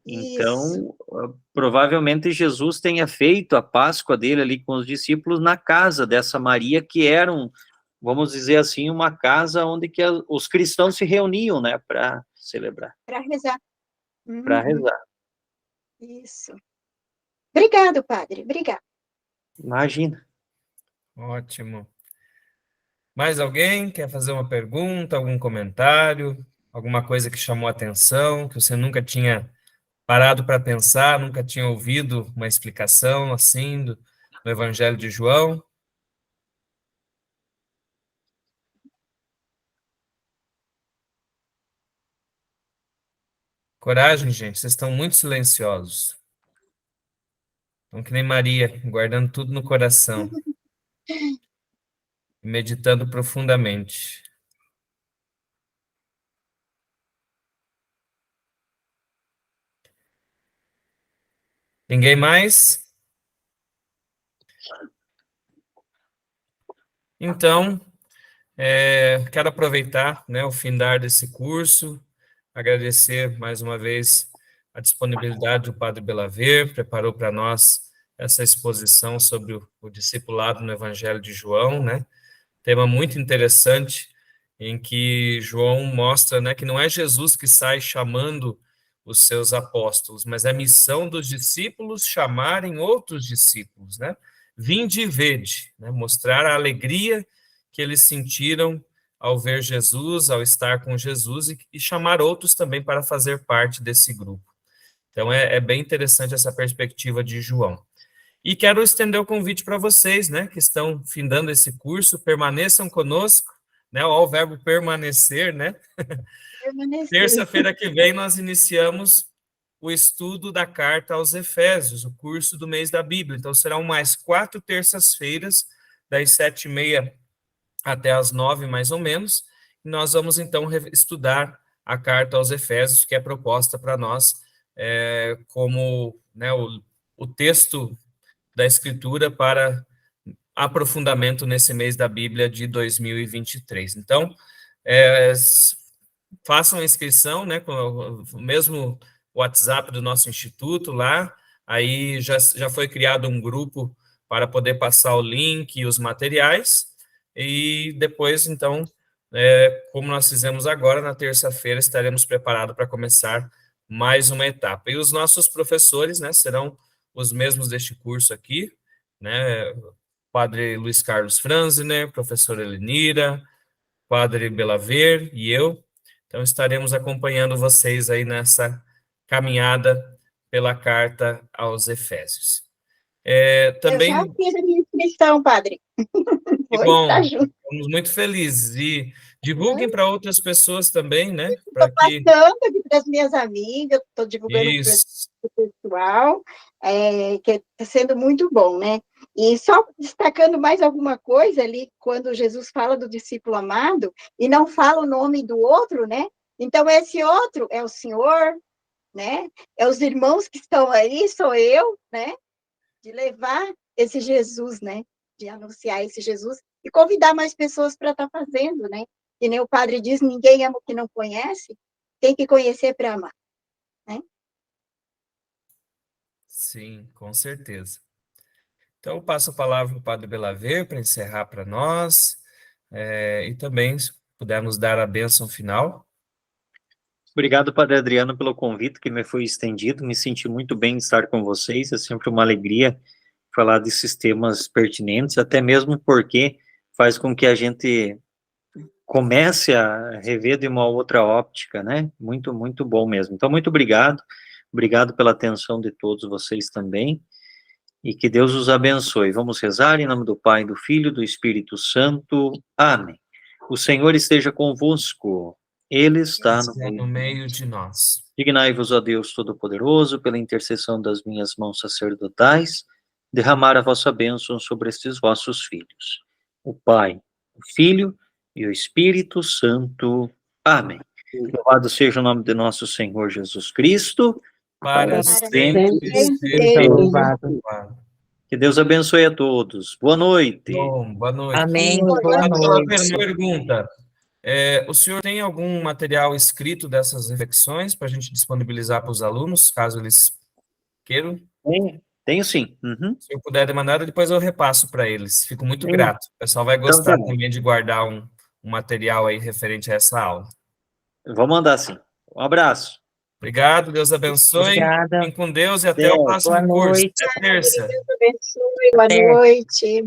Isso. Então, provavelmente Jesus tenha feito a Páscoa dele ali com os discípulos na casa dessa Maria, que era vamos dizer assim, uma casa onde que os cristãos se reuniam, né, para celebrar. Para rezar. Para rezar. Isso. Obrigado, padre. Obrigado. Imagina. Ótimo. Mais alguém quer fazer uma pergunta, algum comentário, alguma coisa que chamou a atenção, que você nunca tinha parado para pensar, nunca tinha ouvido uma explicação assim do Evangelho de João? Coragem, gente, vocês estão muito silenciosos. Estão que nem Maria, guardando tudo no coração, meditando profundamente. Ninguém mais? Então, quero aproveitar, né, o findar desse curso, agradecer mais uma vez a disponibilidade do Padre Belaver, preparou para nós essa exposição sobre o discipulado no Evangelho de João, né? Tema muito interessante, em que João mostra, né, que não é Jesus que sai chamando os seus apóstolos, mas é a missão dos discípulos chamarem outros discípulos, né? Vinde e vede, né? Mostrar a alegria que eles sentiram ao ver Jesus, ao estar com Jesus, e chamar outros também para fazer parte desse grupo. Então, é bem interessante essa perspectiva de João. E quero estender o convite para vocês, né, que estão findando esse curso, permaneçam conosco, né, ó, o verbo permanecer, né? Permanecer. Terça-feira que vem nós iniciamos o estudo da carta aos Efésios, o curso do mês da Bíblia. Então, serão mais 4 terças-feiras, das 7h30 até as 9, mais ou menos, e nós vamos, então, estudar a carta aos Efésios, que é proposta para nós como, né, o texto da Escritura para aprofundamento nesse mês da Bíblia de 2023. Então, façam a inscrição, né, com o mesmo WhatsApp do nosso instituto lá, aí já foi criado um grupo para poder passar o link e os materiais, e depois, então, como nós fizemos agora, na terça-feira, estaremos preparados para começar mais uma etapa. E os nossos professores, né, serão os mesmos deste curso aqui, né, Padre Luiz Carlos Franzner, professora Elenira, Padre Belaver e eu. Então, estaremos acompanhando vocês aí nessa caminhada pela carta aos Efésios. Também... Eu já fiz a minha inscrição, padre. Que bom, estamos muito felizes. E divulguem para outras pessoas também, né? Estou passando aqui para as minhas amigas, estou divulgando para o pessoal, que está sendo muito bom, né? E só destacando mais alguma coisa ali, quando Jesus fala do discípulo amado, e não fala o nome do outro, né? Então, esse outro é o Senhor, né? É os irmãos que estão aí, sou eu, né? De levar esse Jesus, né? De anunciar esse Jesus e convidar mais pessoas para estar fazendo, né? Que nem o padre diz, ninguém ama o que não conhece, tem que conhecer para amar, né? Sim, com certeza. Então, eu passo a palavra para o Padre Belaver para encerrar para nós, e também, se pudermos dar a bênção final. Obrigado, Padre Adriano, pelo convite que me foi estendido. Me senti muito bem em estar com vocês. É sempre uma alegria falar desses temas pertinentes, até mesmo porque faz com que a gente comece a rever de uma outra óptica, né? Muito, muito bom mesmo. Então, muito obrigado. Obrigado pela atenção de todos vocês também. E que Deus os abençoe. Vamos rezar em nome do Pai, do Filho e do Espírito Santo. Amém. O Senhor esteja convosco. Ele está no meio de nós. Dignai-vos, ó Deus Todo-Poderoso, pela intercessão das minhas mãos sacerdotais, derramar a vossa bênção sobre estes vossos filhos. O Pai, o Filho e o Espírito Santo. Amém. Louvado seja o nome de nosso Senhor Jesus Cristo. Para sempre seja louvado. Que Deus abençoe a todos. Boa noite. Bom, boa noite. Amém. Boa noite. Uma pergunta. O senhor tem algum material escrito dessas reflexões para a gente disponibilizar para os alunos, caso eles queiram? Tenho sim. Uhum. Se eu puder mandar, depois eu repasso para eles. Fico muito grato. O pessoal vai gostar também de guardar um material aí referente a essa aula. Vou mandar sim. Um abraço. Obrigado, Deus abençoe. Obrigada. Fiquem com Deus e até o próximo curso. Até terça. Deus abençoe, boa noite.